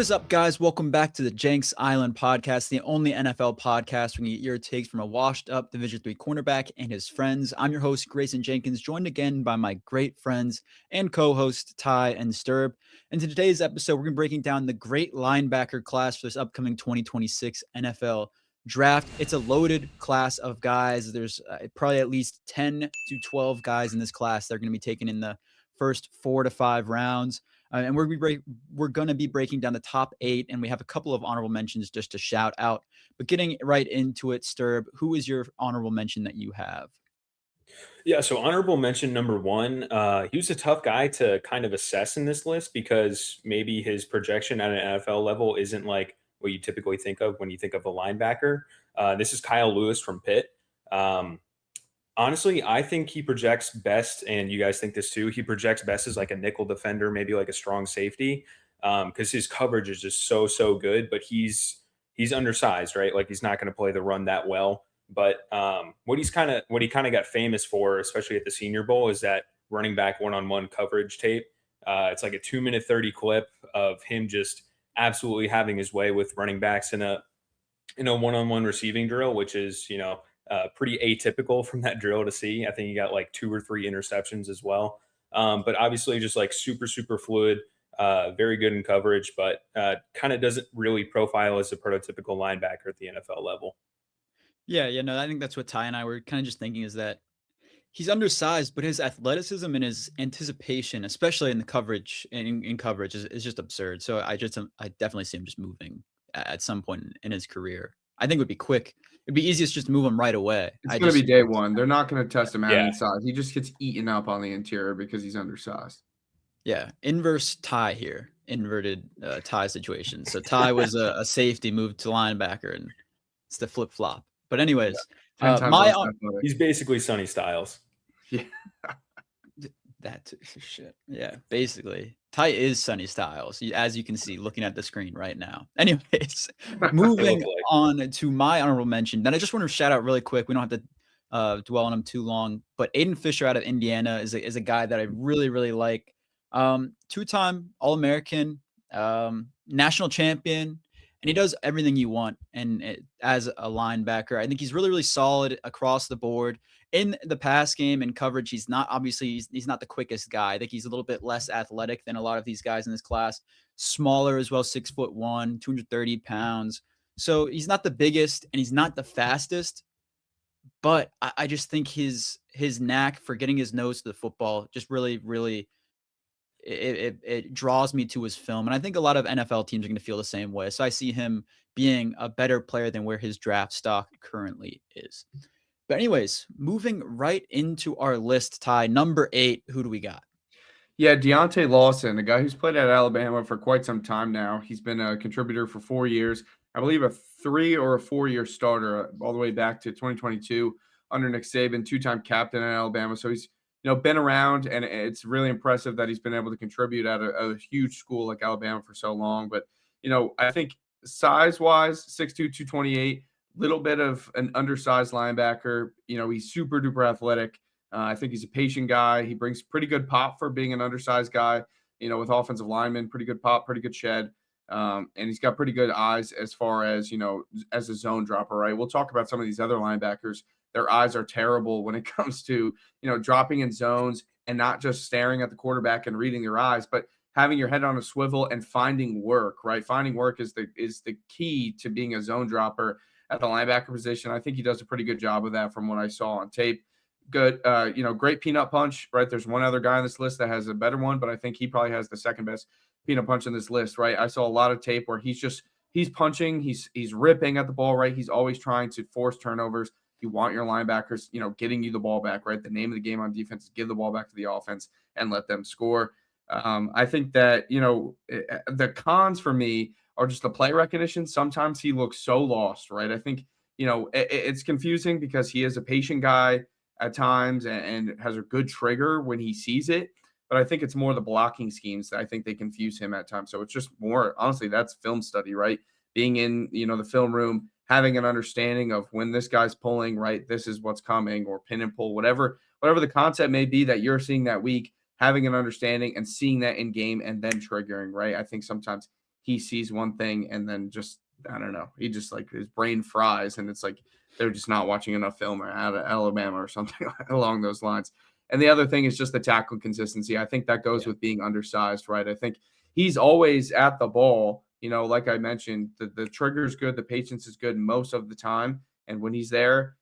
is up, guys? Welcome back to the Jenks Island podcast, the only NFL podcast where you get your takes from a washed-up Division III cornerback and his friends. I'm your host, Grayson Jenkins, joined again by my great friends and co-hosts, Ty and STERB. In today's episode, we're going to be breaking down the great linebacker class for this upcoming 2026 NFL draft. It's a loaded class of guys. There's probably at least 10 to 12 guys in this class that are going to be taken in the first 4 to 5 rounds. And we're going to be breaking down the top 8, and we have a couple of honorable mentions just to shout out. But getting right into it, Sturb, who is your honorable mention that you have? Yeah, so honorable mention number one, he was a tough guy to kind of assess in this list because maybe his projection at an NFL level isn't like what you typically think of when you think of a linebacker. This is Kyle Lewis from Pitt. Honestly, I think he projects best, and you guys think this too. He projects best as like a nickel defender, maybe like a strong safety, because his coverage is just so good. But he's undersized, right? Like he's not going to play the run that well. But what he kind of got famous for, especially at the Senior Bowl, is that running back one-on-one coverage tape. It's like a 2-minute 30 clip of him just absolutely having his way with running backs in a one-on-one receiving drill, which is pretty atypical from that drill to see. I think he got like 2 or 3 interceptions as well. But obviously just like super fluid, very good in coverage, but kind of doesn't really profile as a prototypical linebacker at the NFL level. Yeah, no, I think that's what Ty and I were kind of just thinking is that he's undersized, but his athleticism and his anticipation, especially in the coverage, in coverage, is just absurd. So I definitely see him just moving at some point in his career. I think it would be quick. It'd be easiest just to move him right away. It's going to be day one. They're not going to test him out Yeah. inside. He just gets eaten up on the interior because he's undersized. Yeah, inverse Ty here, inverted Ty situation. So Ty was a safety, moved to linebacker, and it's the flip flop. But anyways, he's basically Sonny Styles. Yeah, that shit. Yeah, basically, Ty is Sonny Styles, as you can see looking at the screen right now. Anyways, moving on to my honorable mention. Then I just want to shout out really quick. We don't have to dwell on him too long, but Aiden Fisher out of Indiana is a guy that I really like. 2-time All-American, national champion. And he does everything you want. And as a linebacker, I think he's really solid across the board. In the pass game and coverage, he's not the quickest guy. I think he's a little bit less athletic than a lot of these guys in this class. Smaller as well, 6'1", 230 pounds. So he's not the biggest and he's not the fastest. But I just think his knack for getting his nose to the football just really it draws me to his film. And I think a lot of NFL teams are going to feel the same way. So I see him being a better player than where his draft stock currently is. But anyways, moving right into our list, Ty, number 8, who do we got? Yeah, Deontae Lawson, a guy who's played at Alabama for quite some time now. He's been a contributor for 4 years. I believe a 3 or a 4-year starter all the way back to 2022 under Nick Saban, 2-time captain at Alabama. So he's been around, and it's really impressive that he's been able to contribute at a huge school like Alabama for so long. But, I think size-wise, 6'2", 228, little bit of an undersized linebacker. He's super duper athletic. I think he's a patient guy. He brings pretty good pop for being an undersized guy, with offensive linemen, pretty good pop, pretty good shed. And he's got pretty good eyes as far as, as a zone dropper, right? We'll talk about some of these other linebackers. Their eyes are terrible when it comes to, dropping in zones and not just staring at the quarterback and reading their eyes, but having your head on a swivel and finding work, right? Finding work is the key to being a zone dropper at the linebacker position. I think he does a pretty good job of that from what I saw on tape. Good, great peanut punch, right? There's one other guy on this list that has a better one, but I think he probably has the second best peanut punch in this list, right? I saw a lot of tape where he's punching, he's ripping at the ball, right? He's always trying to force turnovers. You want your linebackers, getting you the ball back, right? The name of the game on defense is give the ball back to the offense and let them score. I think that, the cons for me are just the play recognition. Sometimes he looks so lost, right? I think, it's confusing because he is a patient guy at times and has a good trigger when he sees it. But I think it's more the blocking schemes that I think they confuse him at times. So it's just more, honestly, that's film study, right? Being in, the film room, having an understanding of when this guy's pulling, right, this is what's coming, or pin and pull, whatever the concept may be that you're seeing that week, having an understanding and seeing that in game and then triggering, right? I think sometimes he sees one thing and then just, I don't know, he just like his brain fries and it's like they're just not watching enough film or out of Alabama or something along those lines. And the other thing is just the tackle consistency. I think that goes with being undersized, right? I think he's always at the ball. Like I mentioned, the trigger is good, the patience is good most of the time. And when he's there,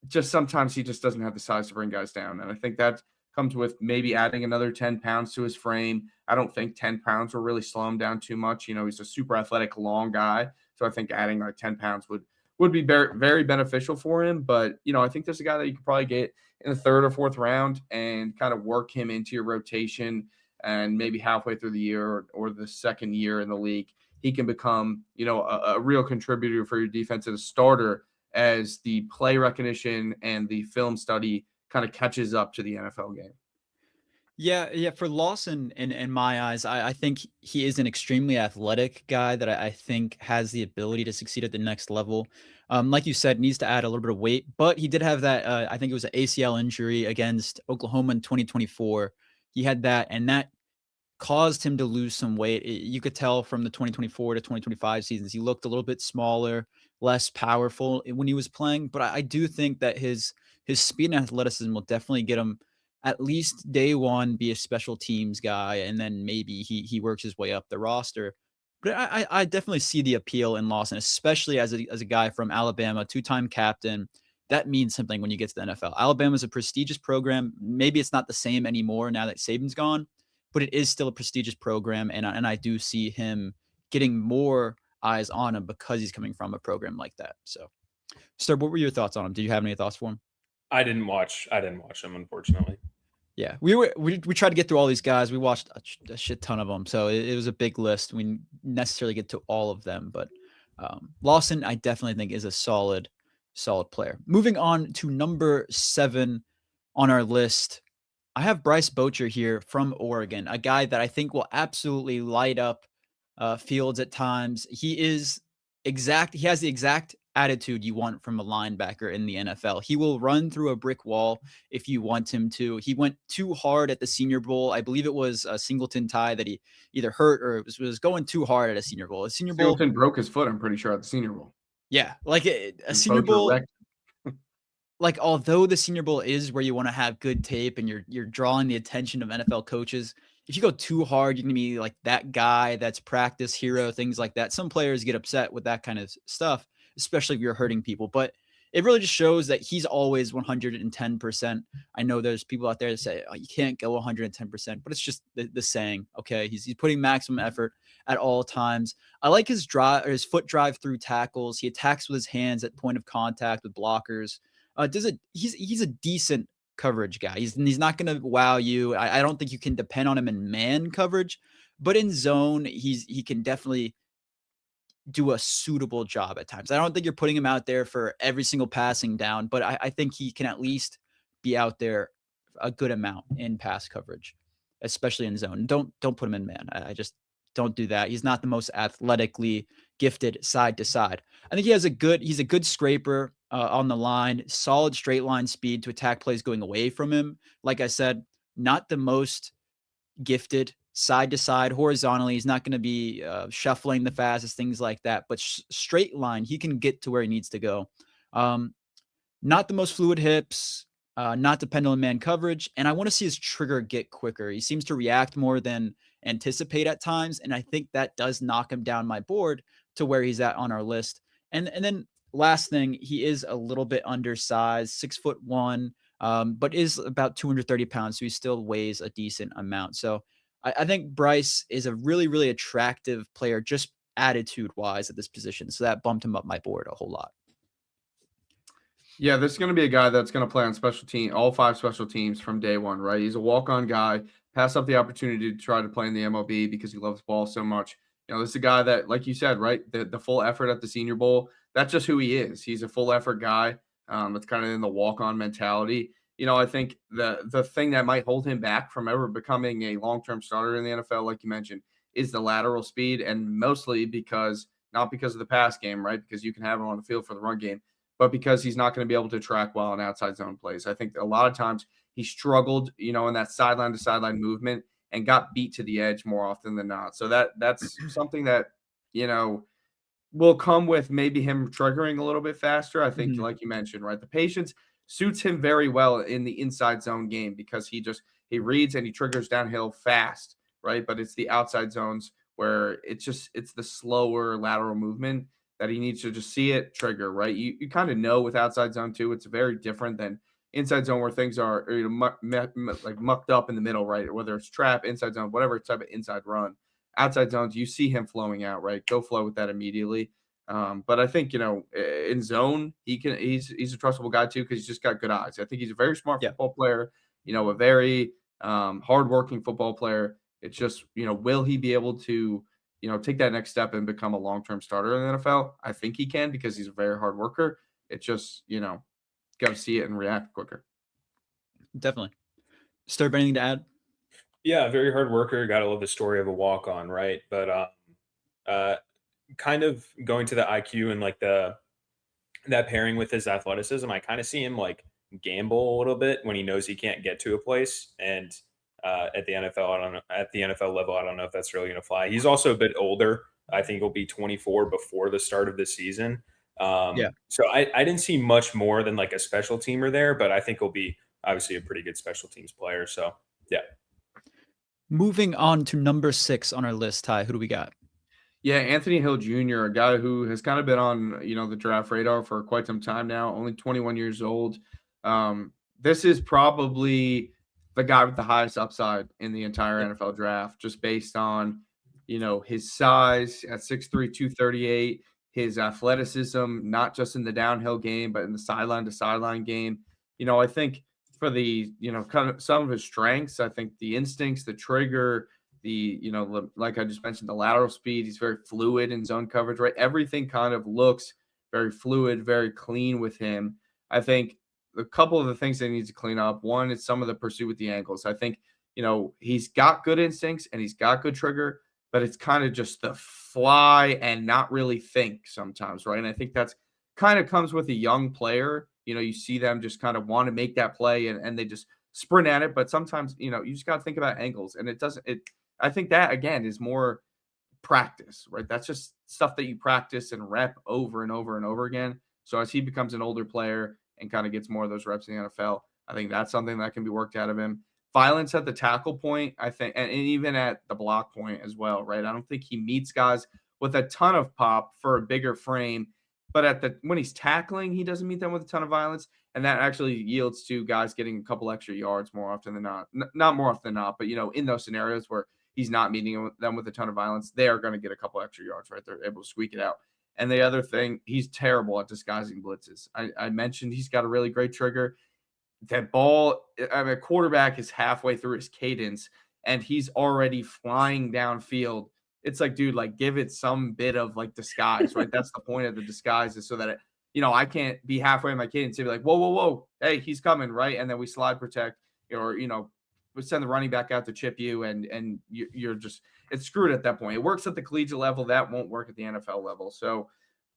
just sometimes he just doesn't have the size to bring guys down. And I think that comes with maybe adding another 10 pounds to his frame. I don't think 10 pounds will really slow him down too much. He's a super athletic, long guy. So I think adding like 10 pounds would be very, very beneficial for him. But, I think there's a guy that you could probably get in the third or fourth round and kind of work him into your rotation. And maybe halfway through the year or the second year in the league, he can become, a real contributor for your defense as a starter as the play recognition and the film study kind of catches up to the NFL game. Yeah. For Lawson, in my eyes, I think he is an extremely athletic guy that I think has the ability to succeed at the next level. Like you said, needs to add a little bit of weight, but he did have that. I think it was an ACL injury against Oklahoma in 2024. He had that, and that caused him to lose some weight. You could tell from the 2024 to 2025 seasons, he looked a little bit smaller, less powerful when he was playing. But I do think that his speed and athleticism will definitely get him at least day one, be a special teams guy, and then maybe he works his way up the roster. But I definitely see the appeal in Lawson, especially as a guy from Alabama, two-time captain. That means something when you get to the NFL. Alabama's a prestigious program. Maybe it's not the same anymore now that Saban's gone, but it is still a prestigious program, and I do see him getting more eyes on him because he's coming from a program like that. So, Sturb, what were your thoughts on him? Do you have any thoughts for him? I didn't watch him, unfortunately. Yeah, we tried to get through all these guys. We watched a shit ton of them, so it was a big list. We didn't necessarily get to all of them, but Lawson, I definitely think, is a solid player. Moving on to number 7 on our list, I have Bryce Boettcher here from Oregon, a guy that I think will absolutely light up fields at times. He has the exact attitude you want from a linebacker in the NFL. He will run through a brick wall if you want him to. He went too hard at the Senior Bowl. I believe it was a Singleton tie that he either hurt or was going too hard at a Senior Bowl. Singleton broke his foot, I'm pretty sure, at the Senior Bowl. Yeah, like a Senior Bowl. Like, although the Senior Bowl is where you want to have good tape and you're drawing the attention of NFL coaches, if you go too hard, you're going to be like that guy that's practice hero, things like that. Some players get upset with that kind of stuff, especially if you're hurting people. But it really just shows that he's always 110%. I know there's people out there that say, oh, you can't go 110%, but it's just the saying, okay? He's putting maximum effort at all times. I like his foot drive through tackles. He attacks with his hands at point of contact with blockers. He's a decent coverage guy. He's not going to wow you. I don't think you can depend on him in man coverage, but in zone, he can definitely do a suitable job at times. I don't think you're putting him out there for every single passing down, but I think he can at least be out there a good amount in pass coverage, especially in zone. Don't put him in man. I just don't do that. He's not the most athletically gifted side to side. I think he's a good scraper on the line, solid straight line speed to attack plays going away from him. Like I said, not the most gifted side to side horizontally. He's not going to be shuffling the fastest, things like that, but straight line, he can get to where he needs to go. Not the most fluid hips, not dependent on man coverage. And I want to see his trigger get quicker. He seems to react more than anticipate at times. And I think that does knock him down my board to where he's at on our list. And then last thing, he is a little bit undersized, 6'1", but is about 230 pounds. So he still weighs a decent amount. So I think Bryce is a really, really attractive player, just attitude wise at this position. So that bumped him up my board a whole lot. Yeah, this is going to be a guy that's going to play on all 5 special teams from day one, right? He's a walk-on guy, pass up the opportunity to try to play in the MLB because he loves ball so much. This is a guy that, like you said, right, the full effort at the Senior Bowl, that's just who he is. He's a full effort guy. That's kind of in the walk-on mentality. I think the thing that might hold him back from ever becoming a long-term starter in the NFL, like you mentioned, is the lateral speed, and mostly not because of the pass game, right? Because you can have him on the field for the run game, but because he's not going to be able to track well in outside zone plays. I think a lot of times he struggled, in that sideline to sideline movement and got beat to the edge more often than not. So that's something that will come with maybe him triggering a little bit faster. I think, Mhm. like you mentioned, right, the patience suits him very well in the inside zone game because he reads and he triggers downhill fast, right? But it's the outside zones where it's the slower lateral movement that he needs to just see it trigger, right? You kind of know with outside zone too, it's very different than inside zone where things are like mucked up in the middle, right? Whether it's trap, inside zone, whatever type of inside run. Outside zones, you see him flowing out, right? Go flow with that immediately. But I think in zone, he's a trustable guy too because he's just got good eyes. I think he's a very smart Yeah. football player. A very hardworking football player. It's just will he be able to take that next step and become a long-term starter in the NFL? I think he can because he's a very hard worker. It's just got to see it and react quicker. Definitely. STERB, anything to add? Yeah, very hard worker. Got to love the story of a walk on, right? But uh, kind of going to the IQ and like that pairing with his athleticism, I kind of see him like gamble a little bit when he knows he can't get to a place. And at the NFL, I don't know. At the NFL level, I don't know if that's really going to fly. He's also a bit older. I think he'll be 24 before the start of the season. Yeah. So I didn't see much more than like a special teamer there, but I think he'll be obviously a pretty good special teams player. So yeah. Moving on to number 6 on our list, Ty. Who do we got? Yeah, Anthony Hill Jr., a guy who has kind of been on, the draft radar for quite some time now, only 21 years old. This is probably the guy with the highest upside in the entire Yep. NFL draft, just based on, his size at 6'3", 238, his athleticism, not just in the downhill game, but in the sideline to sideline game. I think for the, kind of some of his strengths, I think the instincts, the trigger, like I just mentioned, the lateral speed. He's very fluid in zone coverage, right? Everything kind of looks very fluid, very clean with him. I think a couple of the things they need to clean up. One is some of the pursuit with the ankles. I think, he's got good instincts and he's got good trigger, but it's kind of just the fly and not really think sometimes, right? And I think that's kind of comes with a young player. You see them just kind of want to make that play and they just sprint at it. But sometimes, you just got to think about angles and I think that again is more practice, right? That's just stuff that you practice and rep over and over and over again. So as he becomes an older player and kind of gets more of those reps in the NFL, I think that's something that can be worked out of him. Violence at the tackle point, I think, and even at the block point as well, right? I don't think he meets guys with a ton of pop for a bigger frame, but when he's tackling, he doesn't meet them with a ton of violence, and that actually yields to guys getting a couple extra yards more often than not. Not more often than not, but in those scenarios where he's not meeting them with a ton of violence, they are going to get a couple extra yards, right? They're able to squeak it out. And the other thing, he's terrible at disguising blitzes. I mentioned he's got a really great trigger. That ball, quarterback is halfway through his cadence and he's already flying downfield. It's like, dude, like give it some bit of like disguise, right? That's the point of the disguise is so that I can't be halfway in my cadence and be like, whoa, whoa, whoa, hey, he's coming, right? And then we slide protect or we send the running back out to chip you and you're just it's screwed at that point. It works at the collegiate level, that won't work at the NFL level. So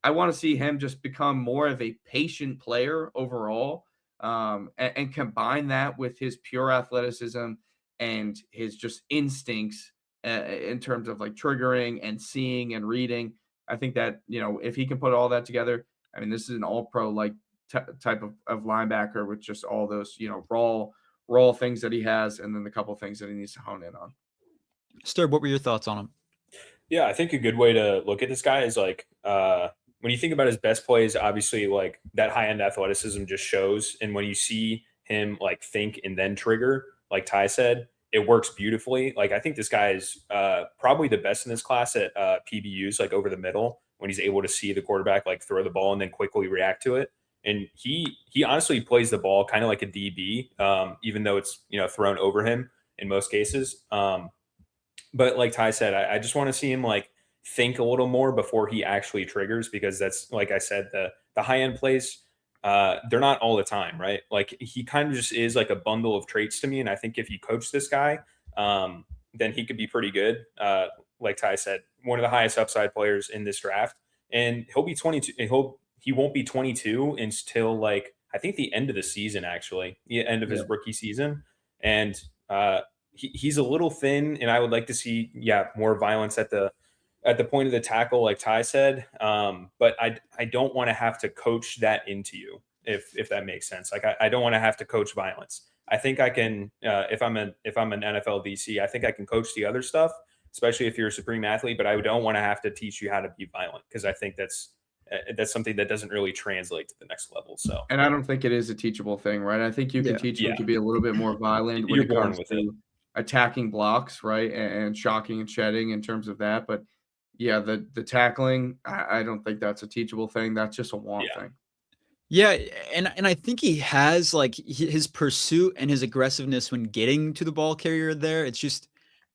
I want to see him just become more of a patient player overall, and combine that with his pure athleticism and his just instincts in terms of like triggering and seeing and reading. I think that if he can put all that together, I mean, this is an all-pro like type of linebacker with just all those raw things that he has, and then the couple things that he needs to hone in on. STERB, what were your thoughts on him? Yeah, I think a good way to look at this guy is like when you think about his best plays, obviously like that high end athleticism just shows. And when you see him like think and then trigger, like Ty said, it works beautifully. Like I think this guy is probably the best in this class at PBUs, like over the middle, when he's able to see the quarterback like throw the ball and then quickly react to it. And he honestly plays the ball kind of like a DB, even though it's thrown over him in most cases. But like Ty said, I just want to see him like think a little more before he actually triggers, because that's, like I said, the high end plays, they're not all the time, right? Like he kind of just is like a bundle of traits to me. And I think if you coach this guy, then he could be pretty good. Like Ty said, one of the highest upside players in this draft, and he'll be 22. He won't be 22 until like, I think the end of the season, actually, the end of his rookie season. And he's a little thin, and I would like to see, more violence at the at the point of the tackle, like Ty said. But I don't want to have to coach that into you, if that makes sense. Like I don't want to have to coach violence. I think I can, if I'm an NFL DC, I think I can coach the other stuff, especially if you're a supreme athlete. But I don't want to have to teach you how to be violent, because I think that's something that doesn't really translate to the next level. So, And I don't think it is a teachable thing, right? I think you can Yeah. teach them Yeah. to be a little bit more violent when You're it born comes with to it. attacking blocks, right? And shocking and shedding in terms of that. But yeah, the tackling, I don't think that's a teachable thing. That's just a want Yeah. thing. Yeah, and I think he has like his pursuit and his aggressiveness when getting to the ball carrier there. It's just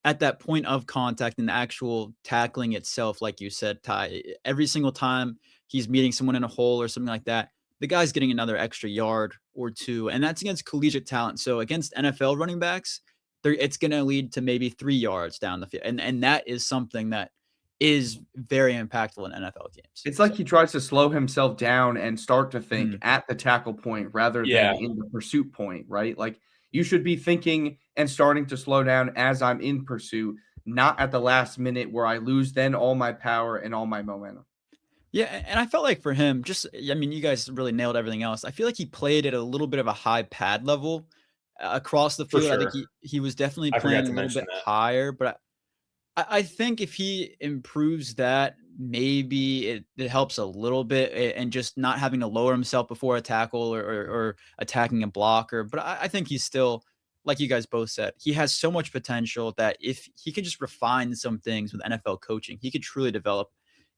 at that point of contact and the actual tackling itself, like you said, Ty. Every single time he's meeting someone in a hole or something like that, the guy's getting another extra yard or two, and that's against collegiate talent. So against NFL running backs, it's going to lead to maybe 3 yards down the field, and that is something that is very impactful in NFL games. It's So, like he tries to slow himself down and start to think Mhm. at the tackle point rather Yeah. than in the pursuit point, right? Like you should be thinking and starting to slow down as I'm in pursuit, not at the last minute where I lose then all my power and all my momentum. Yeah, and I felt like for him, I mean, you guys really nailed everything else. I feel like he played at a little bit of a high pad level across the For field. I think sure. he was definitely I forgot playing a to little mention bit that. higher, but I think if he improves that, maybe it helps a little bit, and just not having to lower himself before a tackle or attacking a blocker. But I think he's still, like you guys both said, he has so much potential that if he could just refine some things with NFL coaching, he could truly develop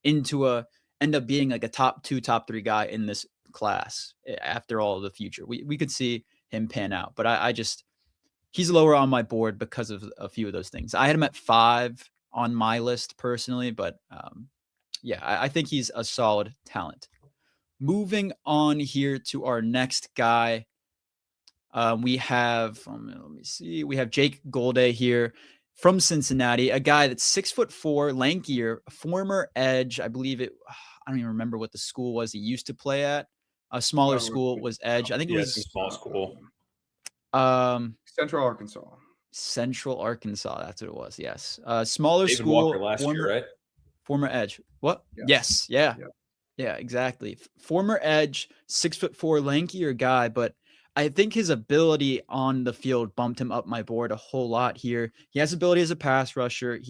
into end up being like a top 2, top 3 guy in this class after all of the future. We could see him pan out, but I just he's lower on my board because of a few of those things. I had him at 5 on my list personally, but yeah, I think he's a solid talent. Moving on here to our next guy, we have let me see, we have Jake Golday here from Cincinnati, a guy that's 6'4", lankier, former edge. I believe it. I don't even remember what the school was he used to play at. A smaller Oh, school was edge. I think it Yeah, it's a was small school. Central Arkansas. Central Arkansas. That's what it was. Yes. Smaller David Walker school, last year, right? former edge. What? Yes. Yes. Yeah. Yep. Yeah, exactly. Former edge, 6'4", lankier guy, but I think his ability on the field bumped him up my board a whole lot here. He has ability as a pass rusher.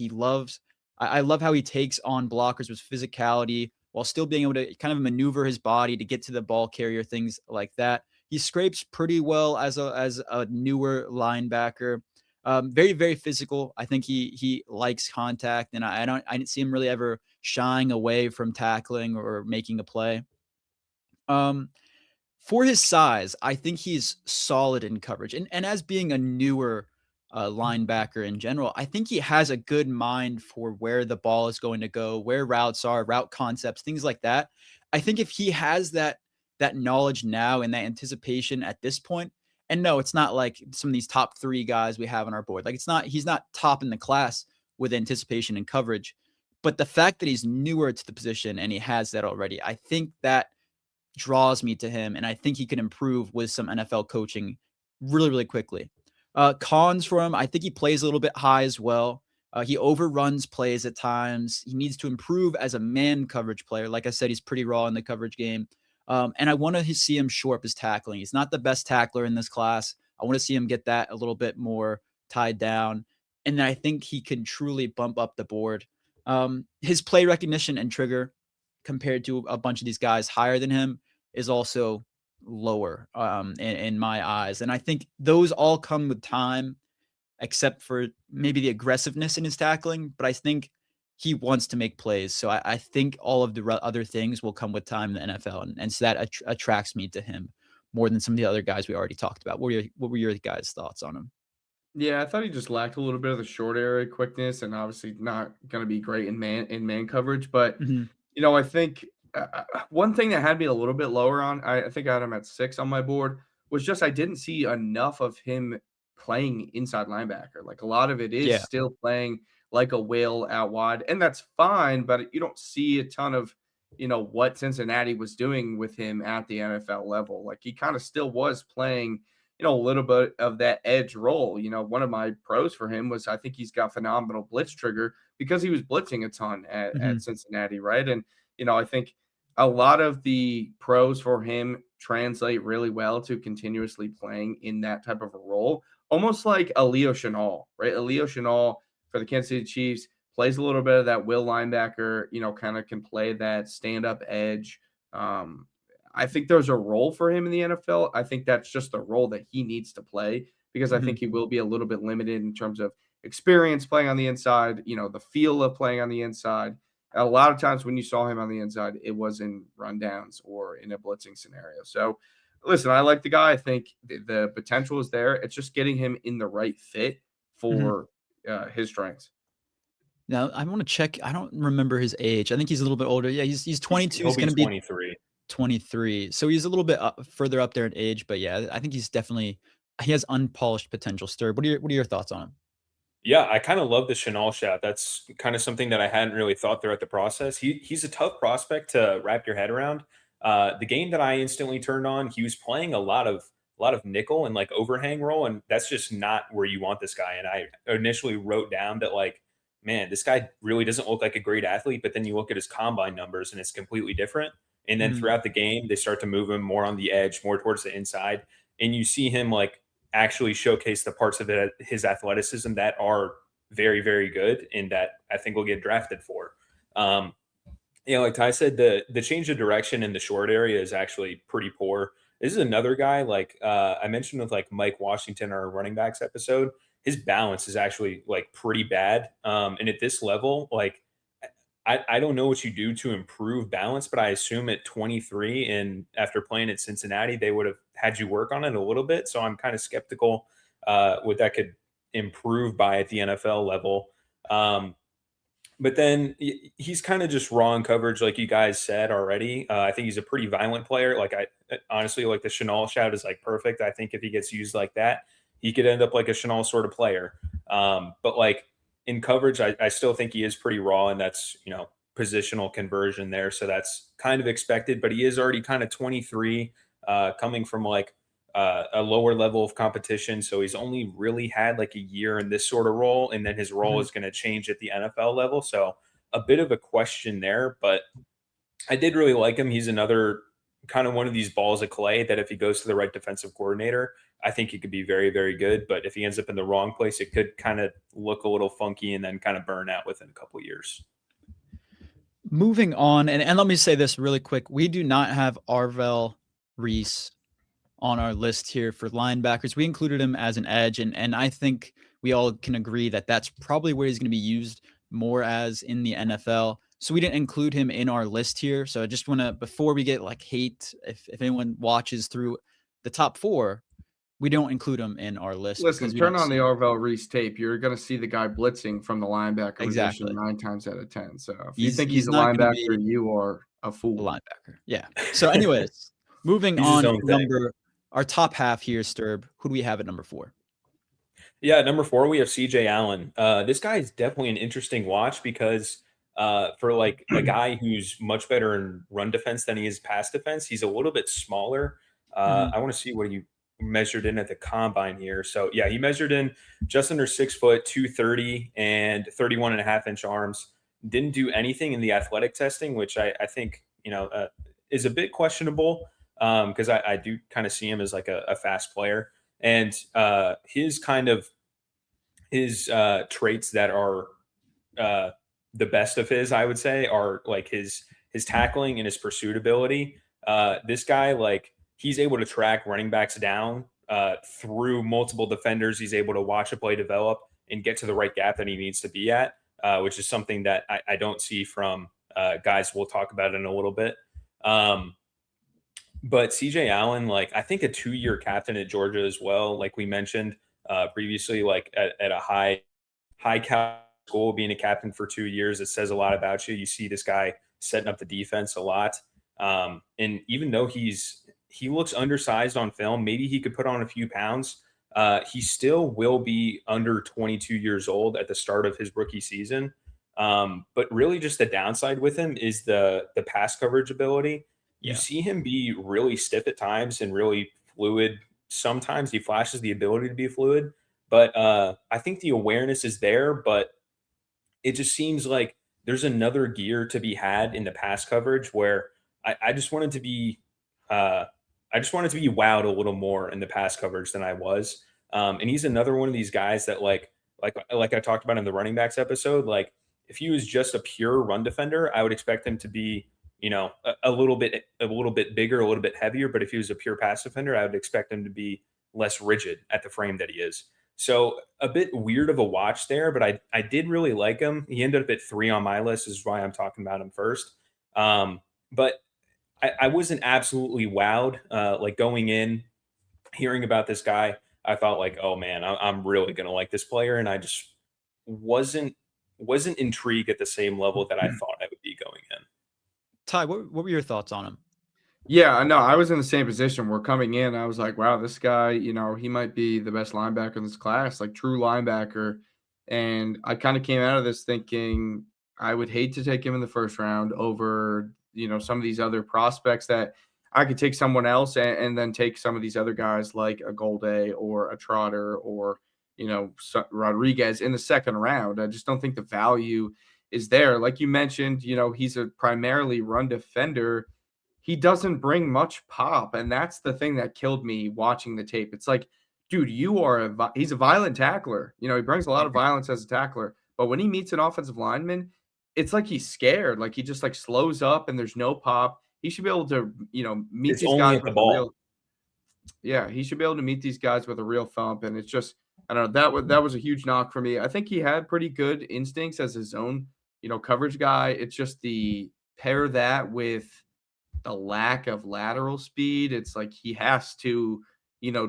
I love how he takes on blockers with physicality while still being able to kind of maneuver his body to get to the ball carrier, things like that. He scrapes pretty well as a newer linebacker. Very, very physical. I think he likes contact, and I didn't see him really ever shying away from tackling or making a play. For his size, I think he's solid in coverage, and as being a newer linebacker in general, I think he has a good mind for where the ball is going to go, where routes are, route concepts, things like that. I think if he has that knowledge now and that anticipation at this point, and no, it's not like some of these top 3 guys we have on our board. Like he's not top in the class with anticipation and coverage, but the fact that he's newer to the position and he has that already, I think that draws me to him, and I think he can improve with some NFL coaching really, really quickly. Cons for him, I think he plays a little bit high as well. He overruns plays at times. He needs to improve as a man coverage player. Like I said, he's pretty raw in the coverage game. And I want to see him shore up his tackling. He's not the best tackler in this class. I want to see him get that a little bit more tied down. And then I think he can truly bump up the board. His play recognition and trigger compared to a bunch of these guys higher than him is also lower in my eyes. And I think those all come with time, except for maybe the aggressiveness in his tackling. But I think he wants to make plays. So I think all of the other things will come with time in the NFL. And so that attracts me to him more than some of the other guys we already talked about. What were your guys' thoughts on him? Yeah, I thought he just lacked a little bit of the short area quickness, and obviously not going to be great in man coverage. But Mhm. I think one thing that had me a little bit lower on, I think I had him at 6 on my board, was just I didn't see enough of him playing inside linebacker. Like a lot of it is Yeah. still playing like a whale out wide, and that's fine. But you don't see a ton of what Cincinnati was doing with him at the NFL level. Like he kind of still was playing a little bit of that edge role. One of my pros for him was I think he's got phenomenal blitz trigger because he was blitzing a ton at Cincinnati, right? And, I think a lot of the pros for him translate really well to continuously playing in that type of a role, almost like a Leo Chenal, right? A Leo Chenal for the Kansas City Chiefs plays a little bit of that will linebacker, kind of can play that stand-up edge. I think there's a role for him in the NFL. I think that's just the role that he needs to play because I think he will be a little bit limited in terms of experience playing on the inside, the feel of playing on the inside. A lot of times when you saw him on the inside, it was in rundowns or in a blitzing scenario. So, listen, I like the guy. I think the potential is there. It's just getting him in the right fit for his strengths. Now, I want to check. I don't remember his age. I think he's a little bit older. Yeah, he's 22. He'll He's going to be be 23. 23. So he's a little bit further up there in age, but yeah, I think he has unpolished potential. Stir. What are your thoughts on him? Yeah, I kind of love the Chenal shout. That's kind of something that I hadn't really thought throughout the process. He's a tough prospect to wrap your head around. The game that I instantly turned on, he was playing a lot of nickel and like overhang role, and that's just not where you want this guy. And I initially wrote down that like, man, this guy really doesn't look like a great athlete, but then you look at his combine numbers and it's completely different. And then throughout the game, they start to move him more on the edge, more towards the inside, and you see him like actually showcase the parts of his athleticism that are very, very good and that I think will get drafted for. Like Ty said, the change of direction in the short area is actually pretty poor. This is another guy like I mentioned with like Mike Washington, our running backs episode. His balance is actually like pretty bad. And at this level, like I don't know what you do to improve balance, but I assume at 23 and after playing at Cincinnati, they would have had you work on it a little bit. So I'm kind of skeptical what that could improve by at the NFL level. But then he's kind of just raw in coverage, like you guys said already. I think he's a pretty violent player. Like I honestly, like the Chenal shout is like perfect. I think if he gets used like that, he could end up like a Chenal sort of player. But like in coverage, I still think he is pretty raw, and that's, positional conversion there. So that's kind of expected, but he is already kind of 23, coming from like a lower level of competition. So he's only really had like a year in this sort of role, and then his role is going to change at the NFL level. So a bit of a question there, but I did really like him. He's another kind of one of these balls of clay that if he goes to the right defensive coordinator, I think he could be very, very good. But if he ends up in the wrong place, it could kind of look a little funky and then kind of burn out within a couple of years. Moving on, and let me say this really quick. We do not have Arvell Reese on our list here for linebackers. We included him as an edge, and I think we all can agree that that's probably where he's going to be used more as in the NFL. So we didn't include him in our list here. So I just want to, before we get like hate, if anyone watches through the top 4, we don't include him in our list. Listen, turn on the Arvell Reese tape. You're going to see the guy blitzing from the linebacker position 9 times out of 10. So if you think he's a linebacker, you are a fool. A linebacker. Yeah. So anyways, moving on to our top half here, Sturb. Who do we have at number 4? Yeah, at number 4, we have CJ Allen. This guy is definitely an interesting watch because for like a guy who's much better in run defense than he is pass defense, he's a little bit smaller. I want to see what he measured in at the combine here. So yeah, he measured in just under 6 foot, 230 and 31.5-inch arms. Didn't do anything in the athletic testing, which I think, is a bit questionable because I do kind of see him as like a fast player. And his traits that are the best of his, I would say, are like his tackling and his pursuit ability. This guy, like, he's able to track running backs down through multiple defenders. He's able to watch a play develop and get to the right gap that he needs to be at, which is something that I don't see from guys we'll talk about in a little bit. But CJ Allen, like, I think a 2-year captain at Georgia as well, like we mentioned previously, like at a high cal school, being a captain for 2 years, it says a lot about you. You see this guy setting up the defense a lot. And even though he looks undersized on film, maybe he could put on a few pounds. He still will be under 22 years old at the start of his rookie season. But really just the downside with him is the pass coverage ability. You see him be really stiff at times and really fluid sometimes he flashes the ability to be fluid, but I think the awareness is there, but it just seems like there's another gear to be had in the pass coverage where I just wanted to be uh, I just wanted to be wowed a little more in the pass coverage than I was. And he's another one of these guys that like I talked about in the running backs episode. Like if he was just a pure run defender, I would expect him to be a little bit bigger, a little bit heavier. But if he was a pure pass defender, I would expect him to be less rigid at the frame that he is. So a bit weird of a watch there, but I did really like him. He ended up at 3 on my list, is why I'm talking about him first. But I wasn't absolutely wowed. Like going in, hearing about this guy, I thought like, oh man, I'm really gonna like this player, and I just wasn't intrigued at the same level that I thought I would be going in. Ty, what were your thoughts on him? Yeah, I know. I was in the same position. We're coming in. I was like, wow, this guy, he might be the best linebacker in this class, like true linebacker. And I kind of came out of this thinking I would hate to take him in the first round over, some of these other prospects that I could take someone else and then take some of these other guys like a Golday or a Trotter or, Rodriguez in the second round. I just don't think the value is there. Like you mentioned, he's a primarily run defender. He doesn't bring much pop, and that's the thing that killed me watching the tape. It's like, dude, he's a violent tackler. He brings a lot of violence as a tackler, but when he meets an offensive lineman, it's like he's scared. Like he just like slows up and there's no pop. He should be able to, meet It's these only guys at the with a ball. real. Yeah, he should be able to meet these guys with a real thump, and it's just I don't know. That was a huge knock for me. I think he had pretty good instincts as his own, coverage guy. It's just the pair that with the lack of lateral speed. It's like he has to,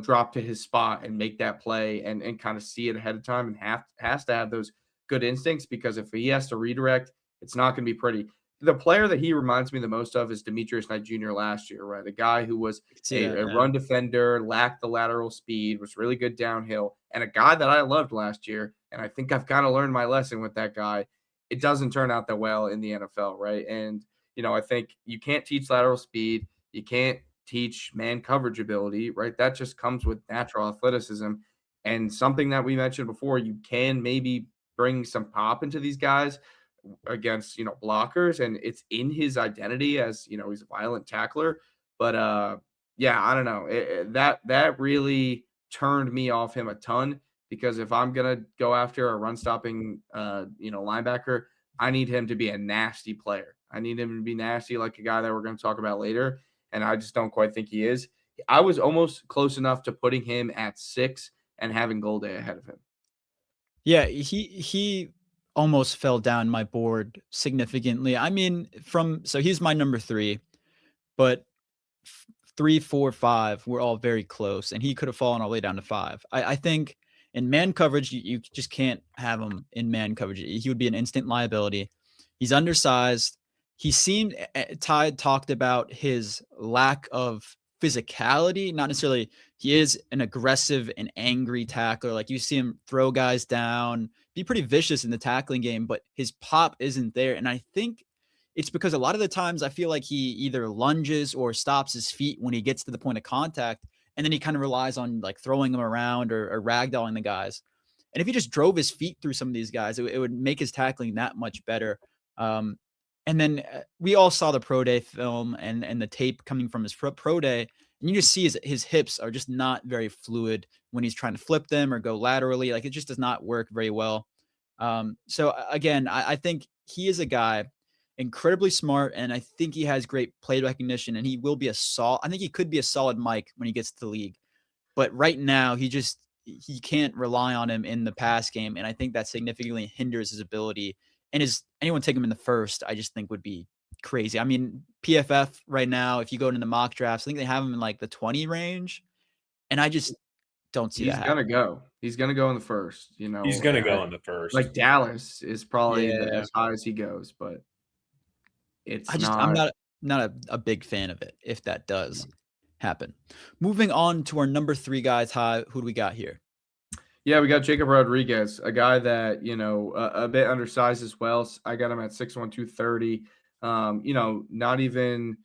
drop to his spot and make that play and kind of see it ahead of time and has to have those good instincts because if he has to redirect, it's not going to be pretty. The player that he reminds me the most of is Demetrius Knight Jr. last year, right? A guy who was a run defender, lacked the lateral speed, was really good downhill, and a guy that I loved last year. And I think I've kind of learned my lesson with that guy. It doesn't turn out that well in the NFL, right? And I think you can't teach lateral speed. You can't teach man coverage ability, right? That just comes with natural athleticism. And something that we mentioned before, you can maybe bring some pop into these guys against, blockers. And it's in his identity as, he's a violent tackler. But yeah, I don't know. That really turned me off him a ton because if I'm going to go after a run stopping, linebacker, I need him to be a nasty player. I need him to be nasty like a guy that we're going to talk about later, and I just don't quite think he is. I was almost close enough to putting him at 6 and having Golday ahead of him. Yeah, he almost fell down my board significantly. I mean, so he's my number 3, but 3, 4, 5 were all very close, and he could have fallen all the way down to 5. I think in man coverage, you just can't have him in man coverage. He would be an instant liability. He's undersized. Ty talked about his lack of physicality, not necessarily. He is an aggressive and angry tackler. Like you see him throw guys down, be pretty vicious in the tackling game, but his pop isn't there. And I think it's because a lot of the times I feel like he either lunges or stops his feet when he gets to the point of contact. And then he kind of relies on like throwing them around or ragdolling the guys. And if he just drove his feet through some of these guys, it would make his tackling that much better. And then we all saw the pro day film and the tape coming from his pro day. And you just see his hips are just not very fluid when he's trying to flip them or go laterally. Like it just does not work very well. So again, I think he is a guy incredibly smart, and I think he has great play recognition, and he will be I think he could be a solid Mike when he gets to the league. But right now, he can't rely on him in the pass game, and I think that significantly hinders his ability. And anyone take him in the first, I just think would be crazy. I mean, PFF right now, if you go into the mock drafts, I think they have him in like the 20 range, and I just don't see that happening. He's gonna go in the first. He's gonna go in the first. Like Dallas is probably as high as he goes, but I'm not a big fan of it if that does happen. Moving on to our number 3 guys. Who do we got here? Yeah, we got Jacob Rodriguez, a guy that, a bit undersized as well. I got him at 6'1", 230. Not even,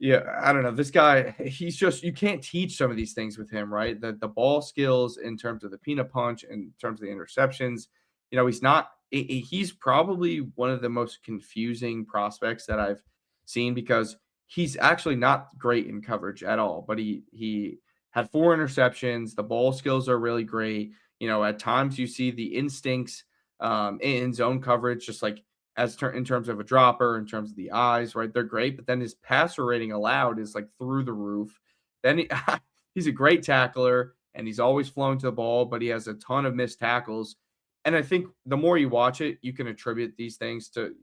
Yeah, I don't know. This guy, he's just, you can't teach some of these things with him, right? The ball skills in terms of the peanut punch, in terms of the interceptions. He's not. He's probably one of the most confusing prospects that I've seen because he's actually not great in coverage at all. But he had 4 interceptions. The ball skills are really great. At times you see the instincts in zone coverage, just like in terms of a dropper, in terms of the eyes, right? They're great, but then his passer rating allowed is like through the roof. Then he's a great tackler and he's always flowing to the ball, but he has a ton of missed tackles. And I think the more you watch it, you can attribute these things to,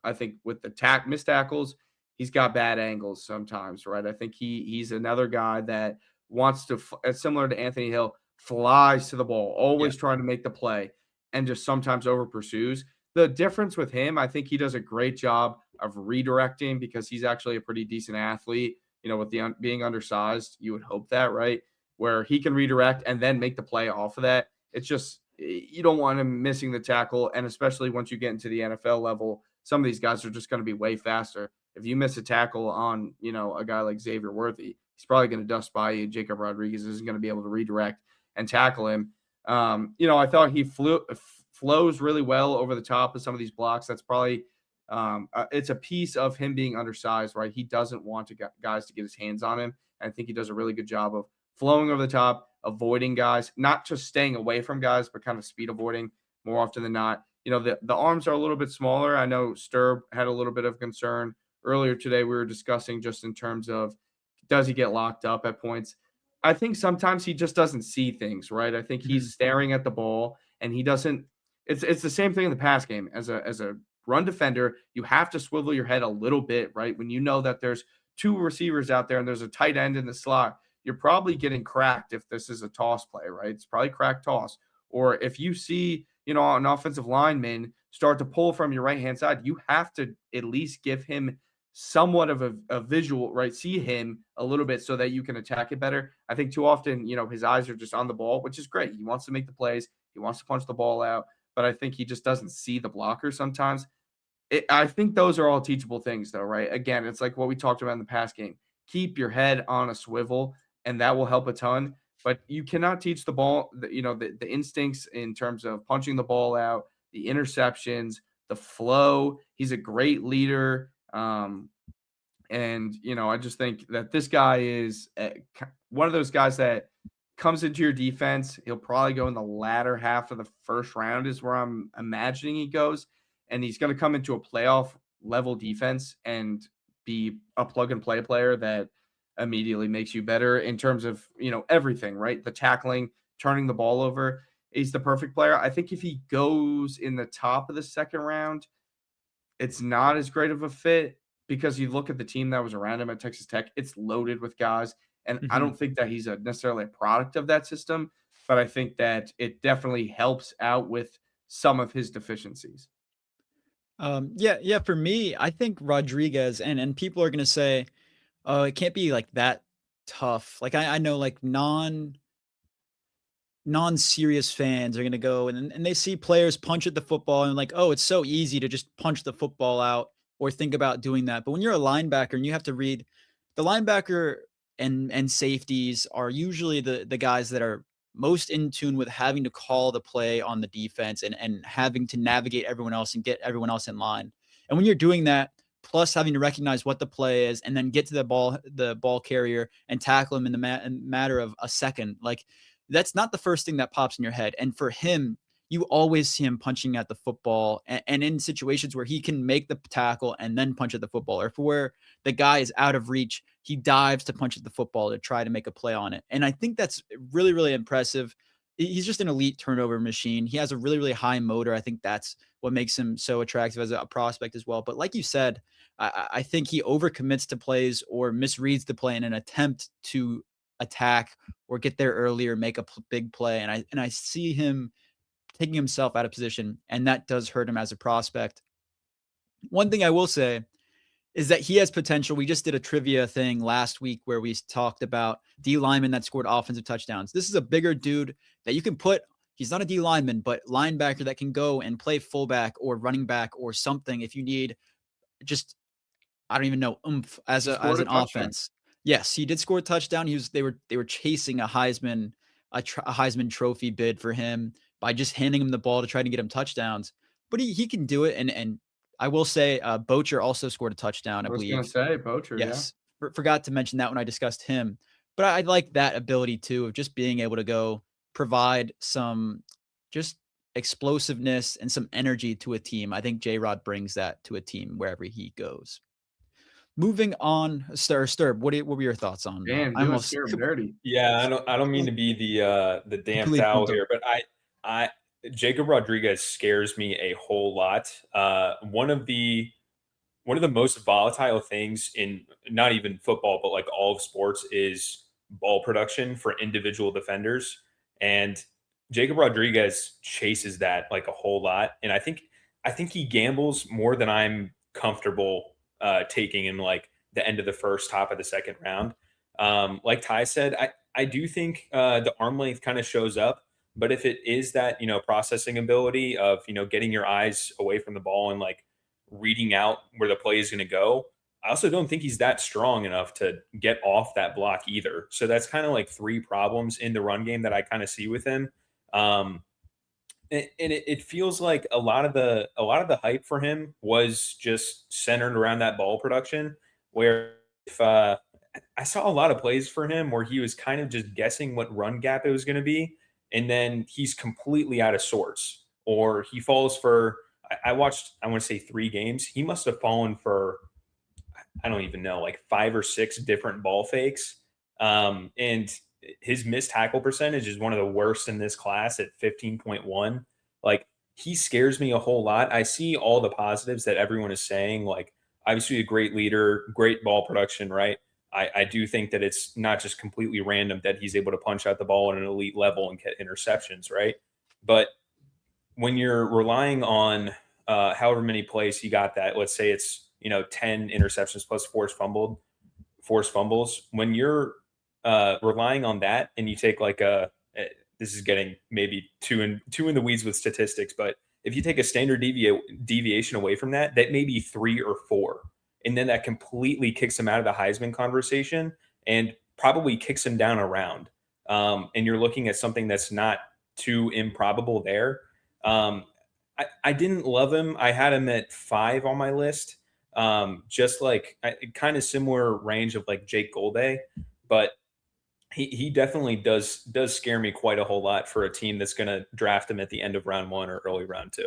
I think with the missed tackles, he's got bad angles sometimes, right? I think he's another guy that wants to, similar to Anthony Hill, flies to the ball, always trying to make the play and just sometimes over pursues. The difference with him, I think he does a great job of redirecting because he's actually a pretty decent athlete. With the being undersized, you would hope that, right? Where he can redirect and then make the play off of that. It's just, you don't want him missing the tackle. And especially once you get into the NFL level, some of these guys are just going to be way faster. If you miss a tackle on, a guy like Xavier Worthy, he's probably going to dust by you. Jacob Rodriguez isn't going to be able to redirect and tackle him. I thought he flows really well over the top of some of these blocks. That's probably it's a piece of him being undersized, right? He doesn't want guys to get his hands on him. And I think he does a really good job of flowing over the top, avoiding guys, not just staying away from guys, but kind of speed avoiding more often than not. The arms are a little bit smaller. I know STERB had a little bit of concern earlier today. We were discussing just in terms of, does he get locked up at points? I think sometimes he just doesn't see things, right? I think he's staring at the ball and he doesn't. It's the same thing in the pass game. As a run defender, you have to swivel your head a little bit, right? When you know that there's 2 receivers out there and there's a tight end in the slot, you're probably getting cracked if this is a toss play, right? It's probably cracked toss. Or if you see, an offensive lineman start to pull from your right-hand side, you have to at least give him somewhat of a visual, right? See him a little bit so that you can attack it better. I think too often, his eyes are just on the ball, which is great. He wants to make the plays. He wants to punch the ball out, but I think he just doesn't see the blocker sometimes. I think those are all teachable things though, right? Again, it's like what we talked about in the past game. Keep your head on a swivel and that will help a ton, but you cannot teach the ball, the instincts in terms of punching the ball out, the interceptions, the flow. He's a great leader. I just think that this guy is one of those guys that comes into your defense. He'll probably go in the latter half of the first round is where I'm imagining he goes. And he's going to come into a playoff level defense and be a plug and play player that immediately makes you better in terms of, everything, right? The tackling, turning the ball over. He's the perfect player. I think if he goes in the top of the second round, it's not as great of a fit because you look at the team that was around him at Texas Tech, it's loaded with guys. And I don't think that he's necessarily a product of that system, but I think that it definitely helps out with some of his deficiencies. Yeah. For me, I think Rodriguez and people are gonna say, "Oh, it can't be like that tough." Like I know like non-serious fans are gonna go and they see players punch at the football and like, oh, it's so easy to just punch the football out or think about doing that. But when you're a linebacker and you have to read the linebacker and safeties are usually the guys that are most in tune with having to call the play on the defense and having to navigate everyone else and get everyone else in line. And when you're doing that, plus having to recognize what the play is and then get to the ball carrier and tackle him in the matter of a second, like that's not the first thing that pops in your head. And for him, you always see him punching at the football and in situations where he can make the tackle and then punch at the football, or for where the guy is out of reach, he dives to punch at the football to try to make a play on it. And I think that's really, really impressive. He's just an elite turnover machine. He has a really, really high motor. I think that's what makes him so attractive as a prospect as well. But like you said, I think he overcommits to plays or misreads the play in an attempt to attack or get there earlier, make a big play. And I see him taking himself out of position, and that does hurt him as a prospect. One thing I will say is that he has potential. We just did a trivia thing last week where we talked about D linemen that scored offensive touchdowns. This is a bigger dude that you can put. He's not a D lineman, but linebacker that can go and play fullback or running back or something if you need just I don't even know, oomph as He a scored as a an touchdown. offense. Yes, he did score a touchdown. They were chasing a Heisman Trophy bid for him by just handing him the ball to try to get him touchdowns. But he can do it, and I will say, Boettcher also scored a touchdown, I I was gonna believe. say Boettcher, yeah. Yes, forgot to mention that when I discussed him. But I like that ability too of just being able to go provide some just explosiveness and some energy to a team. I think J-Rod brings that to a team wherever he goes. Moving on, Sturb, what were your thoughts on, Damn, I doing almost Scared dirty. Yeah, I don't mean to be the damn completely towel jumped over. here, but I Jacob Rodriguez scares me a whole lot. One of the most volatile things in not even football, but like all of sports is ball production for individual defenders. And Jacob Rodriguez chases that like a whole lot. And I think he gambles more than I'm comfortable taking in like the end of the first, top of the second round. Like Ty said, I do think the arm length kind of shows up. But if it is that, processing ability of, getting your eyes away from the ball and like reading out where the play is going to go. I also don't think he's that strong enough to get off that block either. So that's kind of like three problems in the run game that I kind of see with him. Um, and it feels like a lot of the hype for him was just centered around that ball production. Where if I saw a lot of plays for him where he was kind of just guessing what run gap it was going to be, and then he's completely out of sorts, or he falls for. I watched, I want to say 3 games. He must have fallen for, I don't even know, like 5 or 6 different ball fakes. And his missed tackle percentage is one of the worst in this class at 15.1. Like, he scares me a whole lot. I see all the positives that everyone is saying, like, obviously a great leader, great ball production, right? I do think that it's not just completely random that he's able to punch out the ball at an elite level and get interceptions, right? But when you're relying on however many plays he got that, let's say it's 10 interceptions plus forced fumbles. When you're relying on that, and you take like this is getting maybe two in the weeds with statistics, but if you take a standard deviation away from that, that may be 3 or 4, and then that completely kicks him out of the Heisman conversation and probably kicks him down a round. And you're looking at something that's not too improbable there. I didn't love him. I had him at 5 on my list. Just like kind of similar range of like Jake Golday, but he definitely does scare me quite a whole lot for a team that's going to draft him at the end of round 1 or early round 2.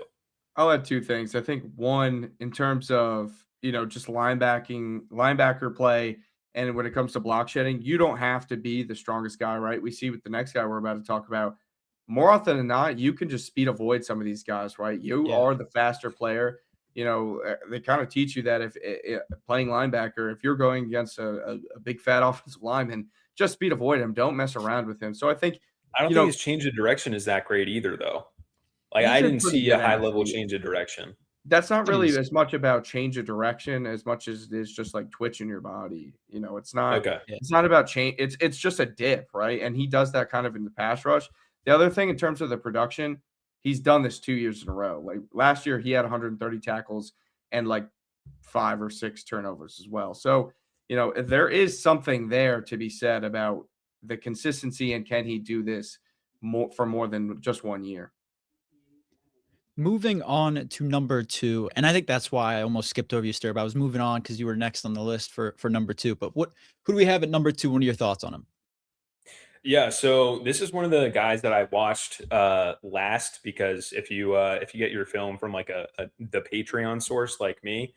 I'll add 2 things. I think one, in terms of, just linebacker play, and when it comes to block shedding, you don't have to be the strongest guy, right? We see with the next guy we're about to talk about, more often than not, you can just speed avoid some of these guys, right? You Yeah. are the faster player. They kind of teach you that if playing linebacker, if you're going against a big fat offensive lineman, just speed avoid him. Don't mess around with him. So I think, I don't you think know, his change of direction is that great either, though. Like, he's I a didn't pretty see a good high level athlete. change of direction. That's not And really he's as much about change of direction as much as it is just like twitching your body. It's not Okay. yeah. it's not about change. It's just a dip, right? And he does that kind of in the pass rush. The other thing in terms of the production, he's done this 2 years in a row. Like last year, he had 130 tackles and like 5 or 6 turnovers as well. So, there is something there to be said about the consistency and can he do this more than just 1 year. Moving on to number 2, and I think that's why I almost skipped over you, Sturb. I was moving on because you were next on the list for number 2. But who do we have at number 2? What are your thoughts on him? Yeah, so this is one of the guys that I watched last, because if you get your film from like the Patreon source like me,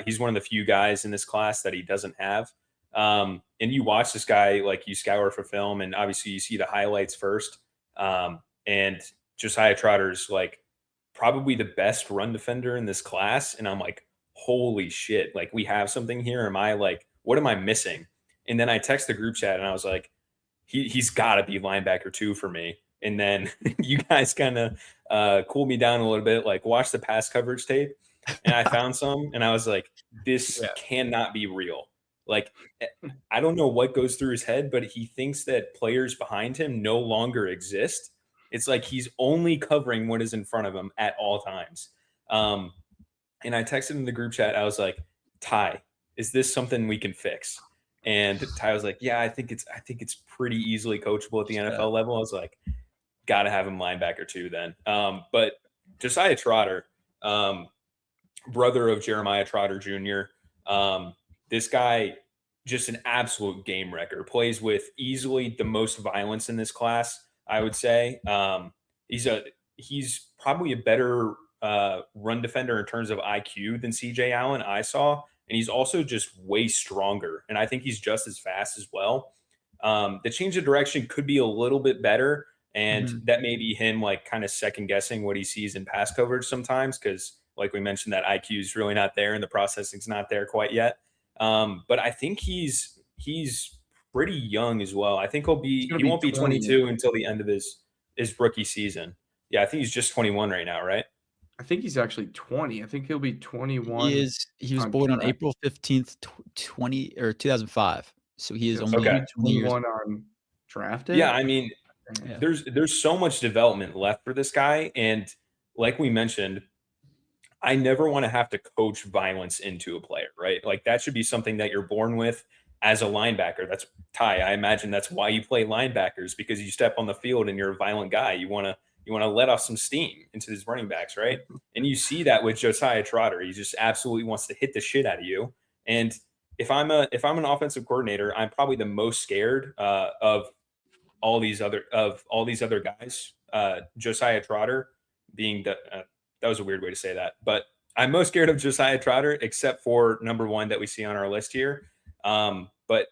he's one of the few guys in this class that he doesn't have. And you watch this guy, like, you scour for film, and obviously you see the highlights first. And Josiah Trotter's like probably the best run defender in this class, and I'm like, holy shit! Like, we have something here. What am I missing? And then I text the group chat and I was like, he's got to be linebacker 2 for me. And then you guys kind of cooled me down a little bit, like watch the pass coverage tape, and I found some, and I was like, this Yeah. cannot be real. Like, I don't know what goes through his head, but he thinks that players behind him no longer exist. It's like he's only covering what is in front of him at all times. And I texted in the group chat. I was like, Ty, is this something we can fix? And Ty was like, yeah, I think it's pretty easily coachable at the NFL level. I was like, got to have him linebacker too then. But Josiah Trotter, brother of Jeremiah Trotter Jr., this guy, just an absolute game wrecker, plays with easily the most violence in this class, I would say. He's probably a better run defender in terms of IQ than CJ Allen I saw. And he's also just way stronger. And I think he's just as fast as well. The change of direction could be a little bit better. And that may be him like kind of second guessing what he sees in pass coverage sometimes. Cause like we mentioned, that IQ is really not there and the processing's not there quite yet. But I think he's pretty young as well. I think he won't be 22 until the end of his rookie season. Yeah. I think he's just 21 right now, right? I think he's actually 20. I think he'll be 21. He was born on April 15th, 2005. So he is only 21 on draft day. Yeah, I mean, there's so much development left for this guy. And like we mentioned, I never want to have to coach violence into a player, right? Like that should be something that you're born with as a linebacker. That's Ty. I imagine that's why you play linebackers, because you step on the field and you're a violent guy. You want to let off some steam into these running backs, right? And you see that with Josiah Trotter. He just absolutely wants to hit the shit out of you. And if I'm an offensive coordinator, I'm probably the most scared of all these other guys. Josiah Trotter being that was a weird way to say that, but I'm most scared of Josiah Trotter, except for number one that we see on our list here. But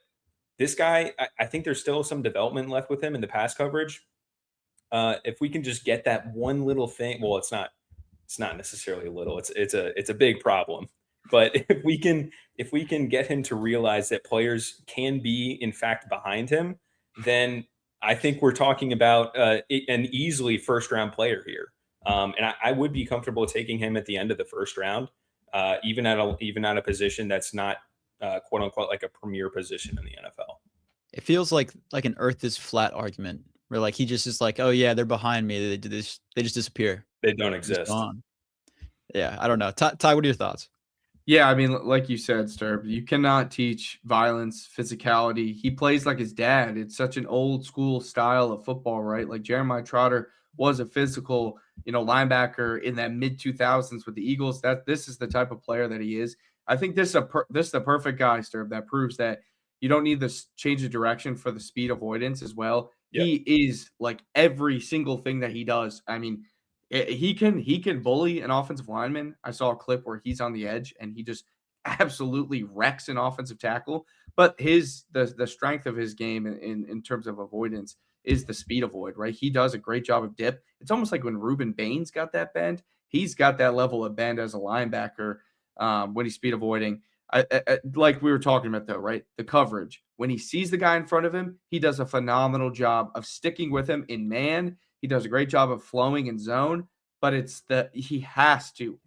this guy, I think there's still some development left with him in the pass coverage. If we can just get that one little thing, well, it's not necessarily little. It's a big problem. But if we can get him to realize that players can be in fact behind him, then I think we're talking about an easily first round player here. And I would be comfortable taking him at the end of the first round, even at a position that's not quote unquote like a premier position in the NFL. It feels like an Earth is flat argument, where like he just is like, oh yeah, they're behind me. They just disappear. They don't exist. Yeah, I don't know. Ty, what are your thoughts? Yeah, I mean, like you said, Sturb, you cannot teach violence, physicality. He plays like his dad. It's such an old school style of football, right? Like Jeremiah Trotter was a physical, linebacker in that mid 2000s with the Eagles. This is the type of player that he is. I think this is the perfect guy, Sturb, that proves that you don't need this change of direction for the speed avoidance as well. Yep. He is like every single thing that he does. I mean, he can bully an offensive lineman. I saw a clip where he's on the edge and he just absolutely wrecks an offensive tackle. But the strength of his game in terms of avoidance is the speed avoid, right? He does a great job of dip. It's almost like when Ruben Baines got that bend. He's got that level of bend as a linebacker when he's speed avoiding. Like we were talking about, though, right? The coverage. When he sees the guy in front of him, he does a phenomenal job of sticking with him in man. He does a great job of flowing in zone, but he has to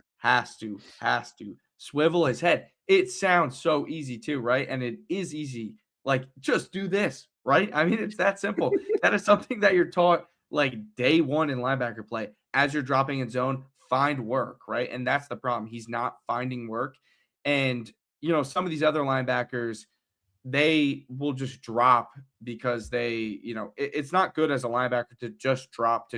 swivel his head. It sounds so easy too, right? And it is easy. Like, just do this, right? I mean, it's that simple. That is something that you're taught like day one in linebacker play. As you're dropping in zone, find work, right? And that's the problem. He's not finding work. And, some of these other linebackers, they will just drop because it's not good as a linebacker to just drop,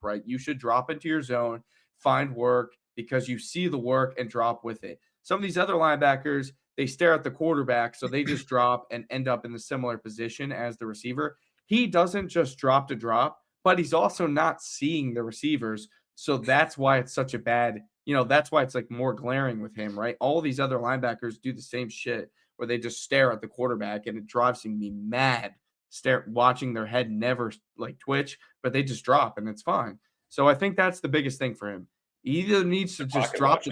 right? You should drop into your zone, find work because you see the work and drop with it. Some of these other linebackers, they stare at the quarterback, so they just drop and end up in the similar position as the receiver. He doesn't just drop to drop, but he's also not seeing the receivers. So that's why it's such a bad, that's why it's like more glaring with him, right? All these other linebackers do the same shit where they just stare at the quarterback and it drives me mad. Watching their head never like twitch, but they just drop and it's fine. So I think that's the biggest thing for him. He either needs to just drop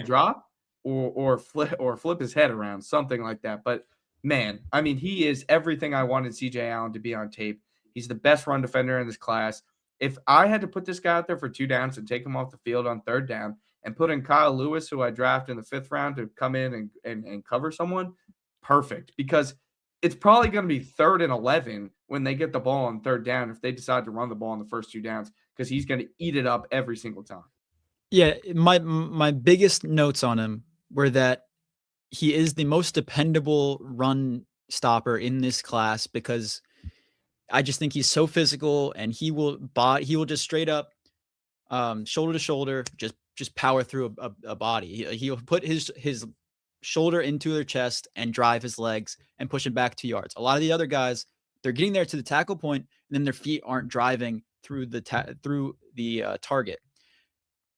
or flip his head around, something like that. But man, I mean, he is everything I wanted CJ Allen to be on tape. He's the best run defender in this class. If I had to put this guy out there for 2 downs and take him off the field on 3rd down and put in Kyle Lewis, who I drafted in the 5th round to come in and cover someone, perfect. Because it's probably going to be 3rd and 11 when they get the ball on 3rd down if they decide to run the ball in the first 2 downs, because he's going to eat it up every single time. Yeah, my biggest notes on him were that he is the most dependable run stopper in this class because I just think he's so physical, and he will just straight up shoulder to shoulder just power through a body. He'll put his shoulder into their chest and drive his legs and push him back 2 yards. A lot of the other guys, they're getting there to the tackle point, and then their feet aren't driving through the target.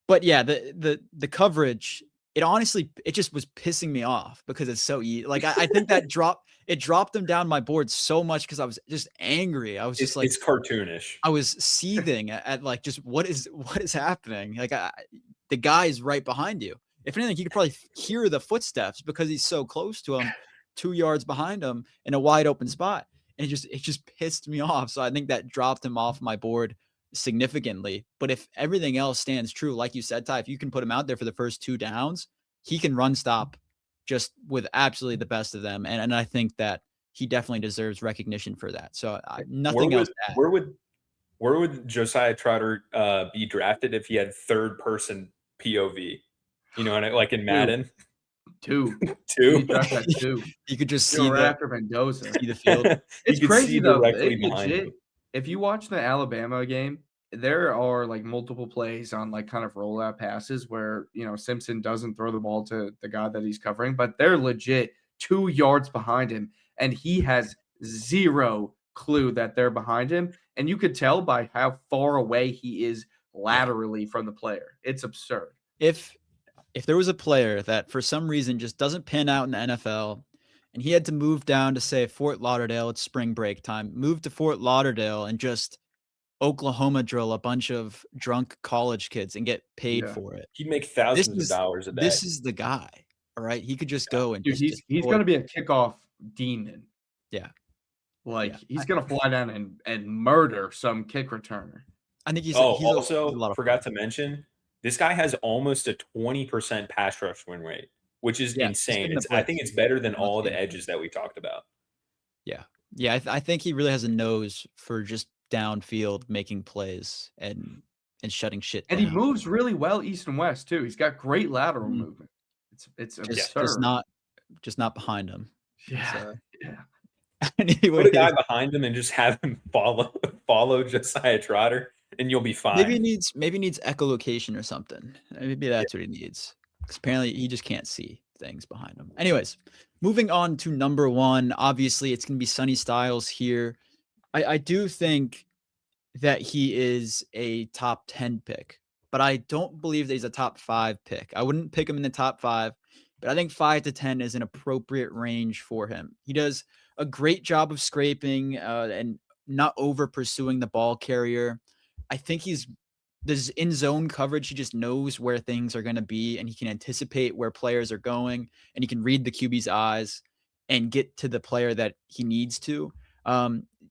But yeah, the coverage, it just was pissing me off because it's so easy. Like I think that dropped them down my board so much because I was just angry. I was just like, it's cartoonish. I was seething at like, just what is happening? Like the guy is right behind you. If anything, you could probably hear the footsteps because he's so close to him, 2 yards behind him in a wide open spot. And it just pissed me off. So I think that dropped him off my board significantly. But if everything else stands true, like you said, Ty, if you can put him out there for the first 2 downs, he can run stop just with absolutely the best of them. And I think that he definitely deserves recognition for that. So nothing else to add. Where would Josiah Trotter be drafted if he had third person POV? You know, like in Madden. Two. You could just see the field. It's crazy though. Legit, if you watch the Alabama game, there are like multiple plays on like kind of rollout passes where, you know, Simpson doesn't throw the ball to the guy that he's covering, but they're legit 2 yards behind him, and he has zero clue that they're behind him. And you could tell by how far away he is laterally from the player. It's absurd. If there was a player that for some reason just doesn't pan out in the NFL, and he had to move down to, say, Fort Lauderdale, it's spring break time, move to Fort Lauderdale and just Oklahoma drill a bunch of drunk college kids and get paid for it. He'd make thousands of dollars a day. This is the guy, all right? He could just go and he's going to be a kickoff demon. Yeah. Like he's going to fly down and murder some kick returner. I think he's also forgot to mention, this guy has almost a 20% pass rush win rate, which is insane. I think it's better than all the edges that we talked about. Yeah. Yeah. I think he really has a nose for just downfield making plays and shutting shit down. And he moves really well east and west too. He's got great lateral movement. It's just not behind him. Yeah. Anyway, put a guy behind him and just have him follow Josiah Trotter, and you'll be fine. Maybe he needs echolocation or something. Maybe that's what he needs. Because apparently he just can't see things behind him. Anyways, moving on to number 1. Obviously, it's going to be Sonny Styles here. I do think that he is a top 10 pick, but I don't believe that he's a top 5 pick. I wouldn't pick him in the top 5, but I think 5 to 10 is an appropriate range for him. He does a great job of scraping and not over pursuing the ball carrier. I think there's in zone coverage. He just knows where things are going to be, and he can anticipate where players are going, and he can read the QB's eyes and get to the player that he needs to.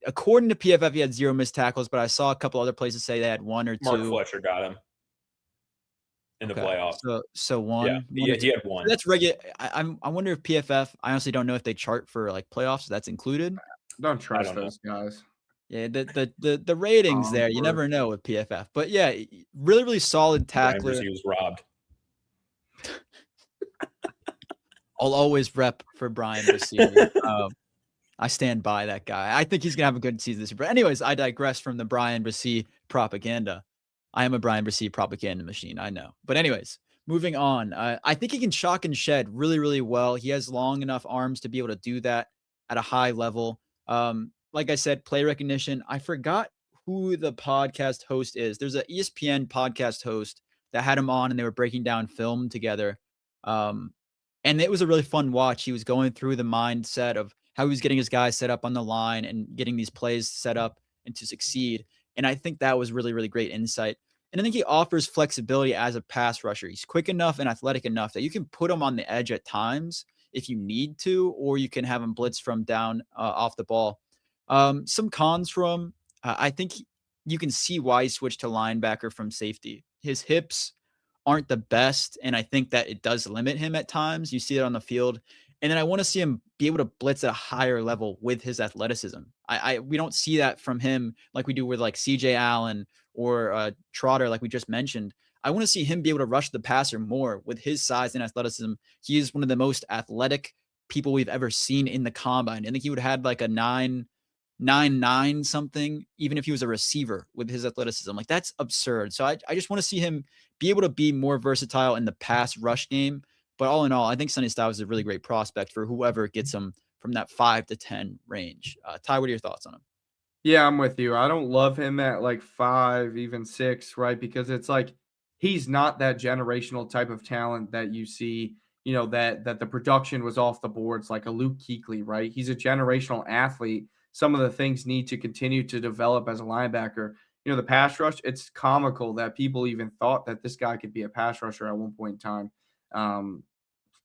According to PFF, he had 0 missed tackles, but I saw a couple other places say they had 1 or 2. Mark Fletcher got him in the playoffs. So 1. Yeah, he had 1. That's regular. I wonder if PFF. I honestly don't know if they chart for like playoffs. So that's included. Don't trust those guys. Yeah, the ratings there. You never know with PFF. But yeah, really, really solid tackler. He was robbed. I'll always rep for Brian Bresee. I stand by that guy. I think he's going to have a good season this year. But anyways, I digress from the Brian Bresee propaganda. I am a Brian Bresee propaganda machine. I know. But anyways, moving on. I think he can shock and shed really, really well. He has long enough arms to be able to do that at a high level. Like I said, play recognition. I forgot who the podcast host is. There's an ESPN podcast host that had him on, and they were breaking down film together. And it was a really fun watch. He was going through the mindset of how he was getting his guys set up on the line and getting these plays set up and to succeed. And I think that was really, really great insight. And I think he offers flexibility as a pass rusher. He's quick enough and athletic enough that you can put him on the edge at times if you need to, or you can have him blitz from down off the ball. Some cons for him. I think you can see why he switched to linebacker from safety. His hips aren't the best, and I think that it does limit him at times. You see it on the field. And then I want to see him be able to blitz at a higher level with his athleticism. We don't see that from him like we do with like CJ Allen or Trotter, like we just mentioned. I want to see him be able to rush the passer more with his size and athleticism. He is one of the most athletic people we've ever seen in the combine. I think he would have had like a 9.99 something, even if he was a receiver with his athleticism. Like that's absurd. So I just want to see him be able to be more versatile in the pass rush game. But all in all, I think Sonny Styles is a really great prospect for whoever gets him from that 5 to 10 range. Ty, what are your thoughts on him? Yeah, I'm with you. I don't love him at like 5, even 6, right? Because it's like he's not that generational type of talent that you see, that the production was off the boards like a Luke Kuechly, right? He's a generational athlete. Some of the things need to continue to develop as a linebacker. The pass rush, it's comical that people even thought that this guy could be a pass rusher at one point in time. Um,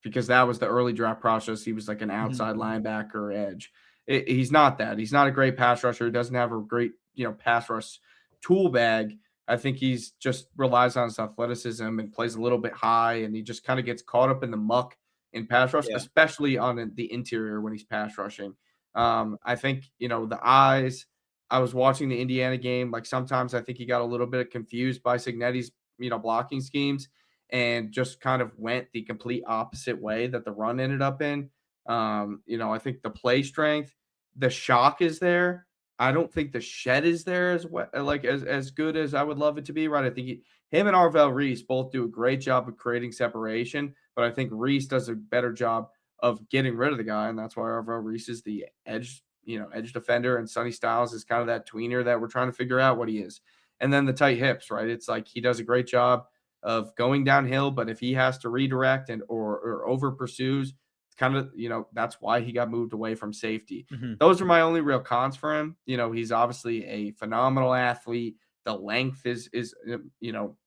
because that was the early draft process. He was like an outside linebacker edge. He's not that. He's not a great pass rusher. He doesn't have a great, pass rush tool bag. I think he's just relies on his athleticism and plays a little bit high, and he just kind of gets caught up in the muck in pass rush, Yeah. especially on the interior when he's pass rushing. I think, the eyes. I was watching the Indiana game. Like sometimes I think he got a little bit confused by Signetti's, blocking schemes and just kind of went the complete opposite way that the run ended up in. I think the play strength, the shock is there. I don't think the shed is there as well, like as good as I would love it to be. Right? I think him and Arvell Reese both do a great job of creating separation, but I think Reese does a better job of getting rid of the guy, and that's why Arvell Reese is the edge, edge defender, and Sonny Styles is kind of that tweener that we're trying to figure out what he is. And then the tight hips, right? It's like he does a great job of going downhill, but if he has to redirect or over pursues, it's kind of, that's why he got moved away from safety. Those are my only real cons for him. He's obviously a phenomenal athlete. The length is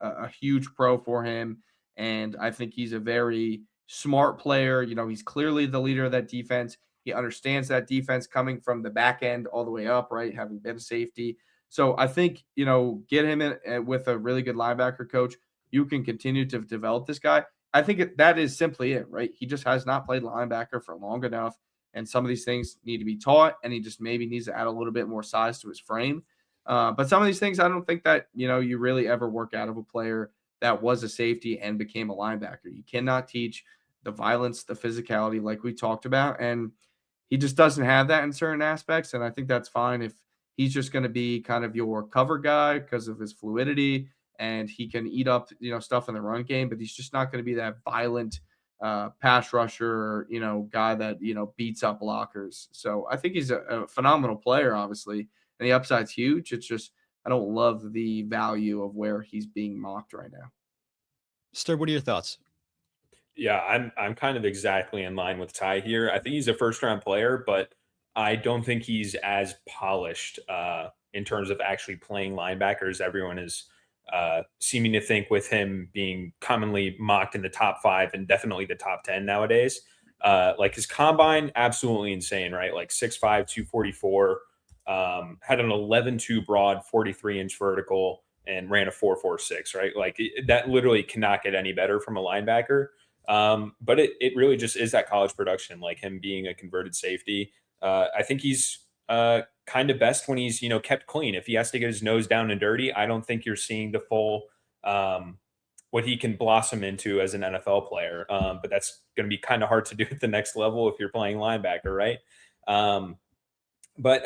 a huge pro for him, and I think he's a very smart player. He's clearly the leader of that defense. He understands that defense coming from the back end all the way up, right? Having been a safety. So I think, get him in with a really good linebacker coach. You can continue to develop this guy. I think that is simply it, right? He just has not played linebacker for long enough, and some of these things need to be taught, and he just maybe needs to add a little bit more size to his frame. But some of these things, I don't think that, you really ever work out of a player that was a safety and became a linebacker. You cannot teach the violence, the physicality like we talked about, and he just doesn't have that in certain aspects, and I think that's fine if he's just going to be kind of your cover guy because of his fluidity, and he can eat up, stuff in the run game, but he's just not going to be that violent pass rusher, guy that, beats up blockers. So I think he's a phenomenal player, obviously, and the upside's huge. It's just I don't love the value of where he's being mocked right now. STERB, what are your thoughts? Yeah, I'm kind of exactly in line with Ty here. I think he's a first round player, but I don't think he's as polished in terms of actually playing linebackers. Everyone is seeming to think with him being commonly mocked in the top 5 and definitely the top 10 nowadays. Like his combine, absolutely insane, right? Like 6'5", 244, had an 11.2 broad, 43-inch vertical, and ran a 4.46, right? Like that literally cannot get any better from a linebacker. But it really just is that college production, like him being a converted safety. I think he's kind of best when he's, kept clean. If he has to get his nose down and dirty, I don't think you're seeing the full what he can blossom into as an NFL player. But that's going to be kind of hard to do at the next level if you're playing linebacker, right? But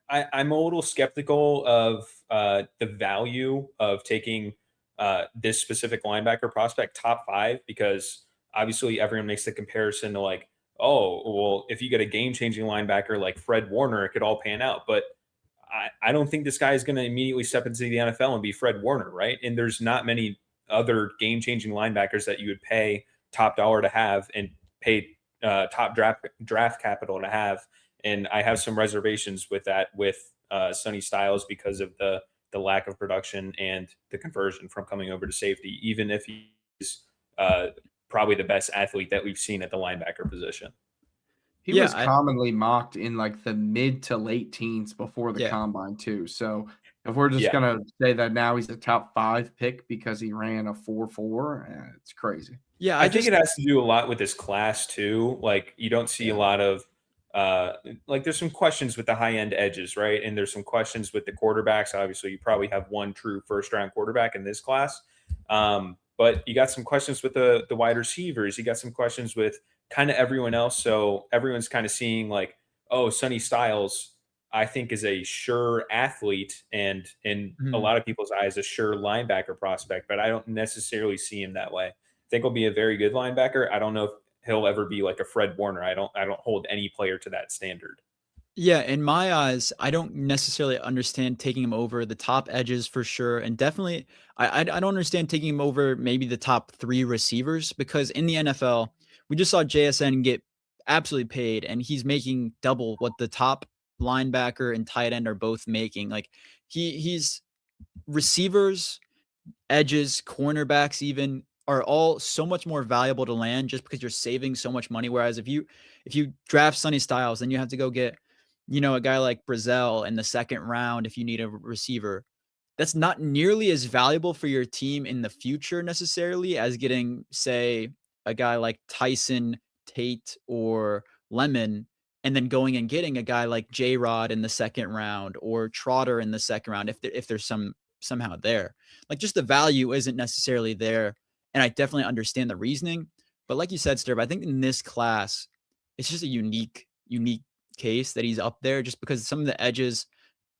I'm a little skeptical of the value of taking this specific linebacker prospect top 5, because obviously everyone makes the comparison to like, oh, well, if you get a game-changing linebacker like Fred Warner, it could all pan out. But I don't think this guy is going to immediately step into the NFL and be Fred Warner, right? And there's not many other game-changing linebackers that you would pay top dollar to have and pay top draft capital to have. And I have some reservations with that with Sonny Styles because of the lack of production and the conversion from coming over to safety, even if he's probably the best athlete that we've seen at the linebacker position. He was commonly mocked in like the mid to late teens before the combine too. So If we're just Yeah. gonna say that now he's a top 5 pick because he ran a 4.4, it's crazy. Yeah, I think it has to do a lot with this class too. Like you don't see a lot of like there's some questions with the high end edges, right? And there's some questions with the quarterbacks. Obviously, you probably have one true first round quarterback in this class. But you got some questions with the wide receivers. You got some questions with kind of everyone else. So everyone's kind of seeing like, oh, Sonny Styles, I think is a sure athlete and in a Mhm. lot of people's eyes, a sure linebacker prospect, but I don't necessarily see him that way. I think he'll be a very good linebacker. I don't know if he'll ever be like a Fred Warner. I don't hold any player to that standard. Yeah, in my eyes, I don't necessarily understand taking him over the top edges for sure, and definitely, I don't understand taking him over maybe the top 3 receivers because in the NFL, we just saw JSN get absolutely paid, and he's making double what the top linebacker and tight end are both making. Like he's receivers, edges, cornerbacks even are all so much more valuable to land just because you're saving so much money. Whereas if you draft Sonny Styles, then you have to go get, a guy like Brazel in the second round if you need a receiver. That's not nearly as valuable for your team in the future necessarily as getting, say, a guy like Tyson, Tate, or Lemon, and then going and getting a guy like J Rod in the second round or Trotter in the second round if there's somehow there. Like just the value isn't necessarily there. And I definitely understand the reasoning. But like you said, Sturb, I think in this class, it's just a unique case that he's up there just because some of the edges,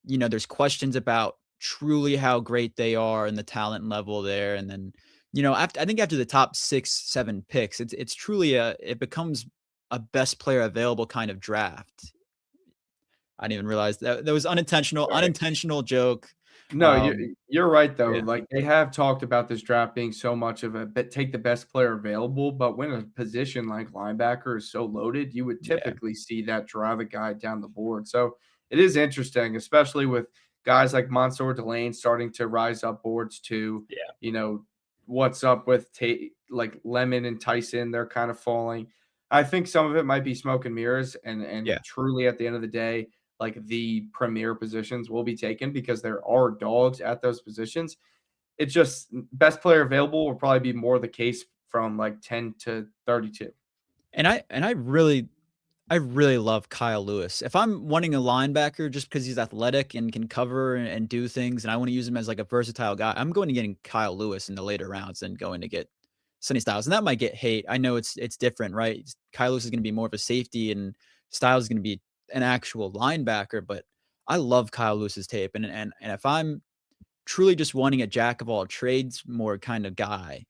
there's questions about truly how great they are and the talent level there. And then, I think after the top 6, 7 picks, it's truly it becomes a best player available kind of draft. I didn't even realize that was Right. unintentional joke. No, Um, you're right though. yeah, Like they have talked about this draft being so much of a but take the best player available. But when a position like linebacker is so loaded, you would yeah, typically see that drive a guy down the board. So it is interesting, especially with guys like Mansour Delane starting to rise up boards too. Yeah. You know, what's up with like Lemon and Tyson, they're kind of falling. I think some of it might be smoke and mirrors, and yeah. truly at the end of the day, like the premier positions will be taken because there are dogs at those positions. It's just best player available will probably be more the case from like 10 to 32. And I really love Kyle Lewis. If I'm wanting a linebacker just because he's athletic and can cover and do things, and I want to use him as like a versatile guy, I'm going to getting Kyle Lewis in the later rounds than going to get Sonny Styles. And that might get hate. I know it's different, right? Kyle Lewis is going to be more of a safety, and Styles is going to be an actual linebacker. But I love Kyle Lewis's tape, and if I'm truly just wanting a jack of all trades more kind of guy,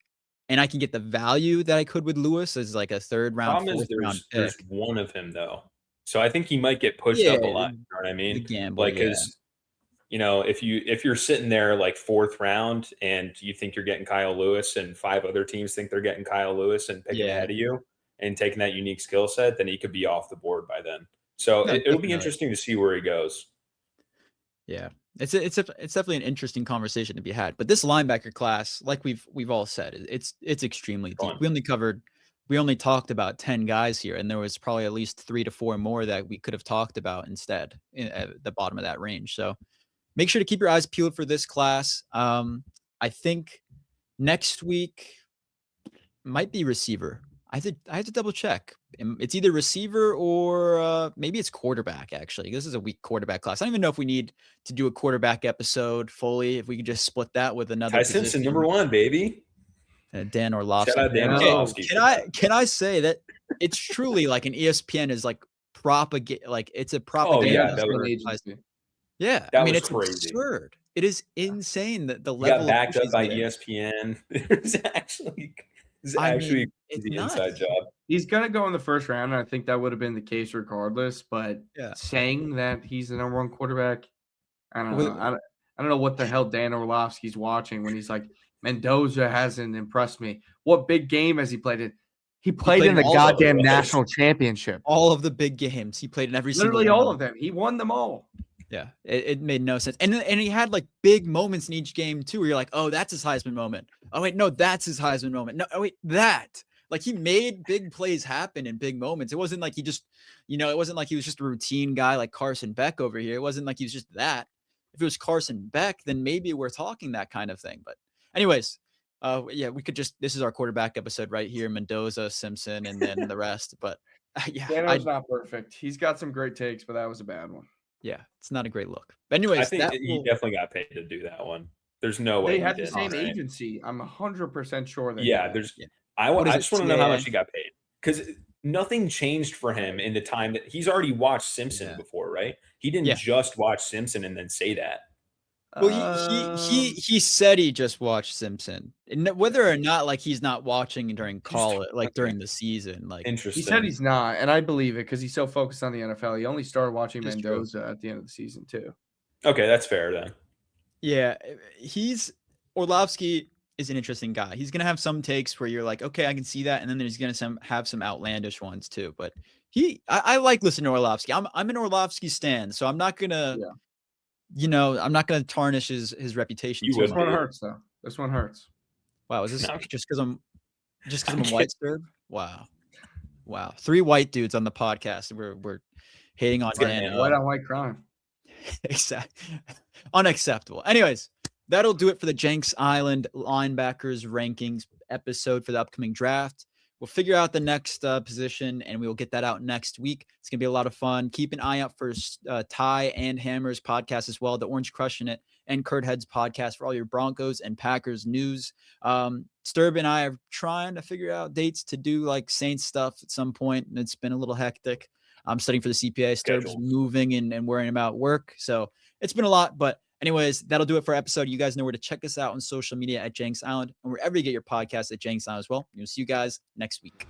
and I can get the value that I could with Lewis as like a third round, Problem is fourth round there's pick. one of him though. So I think he might get pushed Yeah, up a lot. You know what I the mean? gamble, Like, yeah. cause if you're sitting there like fourth round and you think you're getting Kyle Lewis and 5 other teams think they're getting Kyle Lewis and picking Yeah. ahead of you and taking that unique skill set, then he could be off the board by then. So No, it'll be definitely. interesting to see where he goes. Yeah. It's definitely an interesting conversation to be had. But this linebacker class, like we've all said, it's extremely deep. Fun. We only talked about 10 guys here, and there was probably at least 3 to 4 more that we could have talked about instead at the bottom of that range. So make sure to keep your eyes peeled for this class. I think next week might be receiver. I have to double check. It's either receiver or maybe it's quarterback. Actually, this is a weak quarterback class. I don't even know if we need to do a quarterback episode fully. If we could just split that with another Ty Simpson, position, #1, baby. Dan Shout Orlovsky. out Dan No. Orlovsky. Can I say that it's truly like an ESPN is like propagate, like it's a Oh propaganda. yeah, that An was, agency. Yeah, I that mean was it's crazy. absurd. It is insane that the He got level of backed push up he's by getting. ESPN. It's actually a It's crazy inside nuts. job. He's gonna go in the first round, and I think that would have been the case regardless. But Yeah. saying that he's the number one quarterback, I don't know. Well, I don't know what the hell Dan Orlovsky's watching when he's like, Mendoza hasn't impressed me. What big game has he played in? He he played played in in the all of them. goddamn national championship. All of the big games. He played in every single Literally one of all them. of them. He won them all. Yeah, it made no sense. And he had like big moments in each game too, where you're like, oh, that's his Heisman moment. Oh wait, no, that's his Heisman moment. No, oh wait, that. Like he made big plays happen in big moments. It wasn't like he just, it wasn't like he was just a routine guy like Carson Beck over here. It wasn't like he was just that. If it was Carson Beck, then maybe we're talking that kind of thing. But anyways, yeah, we could just, this is our quarterback episode right here. Mendoza, Simpson, and then the rest. But yeah, Dano's not perfect. He's got some great takes, but that was a bad one. yeah, it's not a great look. But anyways, I think he definitely got paid to do that one. There's no way they had the didn't, same right? agency. I'm 100% sure they Yeah, did. there's. Yeah. I What is just it, want to know how much TAA? he got paid, because nothing changed for him in the time that he's already watched Simpson Yeah. before, right? He didn't Yeah. just watch Simpson and then say that. Well, he said he just watched Simpson, and whether or not like he's not watching during college, like during the season, like Interesting. He said he's not, and I believe it because he's so focused on the NFL. He only started watching It's true. Mendoza at the end of the season too. Okay, that's fair then. yeah, Orlovsky is an interesting guy. He's gonna have some takes where you're like, okay, I can see that, and then there's gonna have some outlandish ones too. But I like listening to Orlovsky. I'm an Orlovsky stan, so I'm not gonna, I'm not gonna tarnish his reputation. You too would This much. one hurts though. This one hurts. Wow, is this No. just because I'm I'm a white STERB? Wow. 3 white dudes on the podcast. We're hating on Dan. White on white crime. Exactly. Unacceptable. Anyways, that'll do it for the Jenks Island linebackers rankings episode for the upcoming draft. We'll figure out the next position, and we will get that out next week. It's going to be a lot of fun. Keep an eye out for Ty and Hammer's podcast as well, the Orange Crushing It and Kurt Head's podcast for all your Broncos and Packers news. Sturb and I are trying to figure out dates to do like Saints stuff at some point, and it's been a little hectic. I'm studying for the CPA. Sturb's moving and worrying about work. So it's been a lot, but anyways, that'll do it for our episode. You guys know where to check us out on social media at Jenks Island and wherever you get your podcasts at Jenks Island as well. We'll see you guys next week.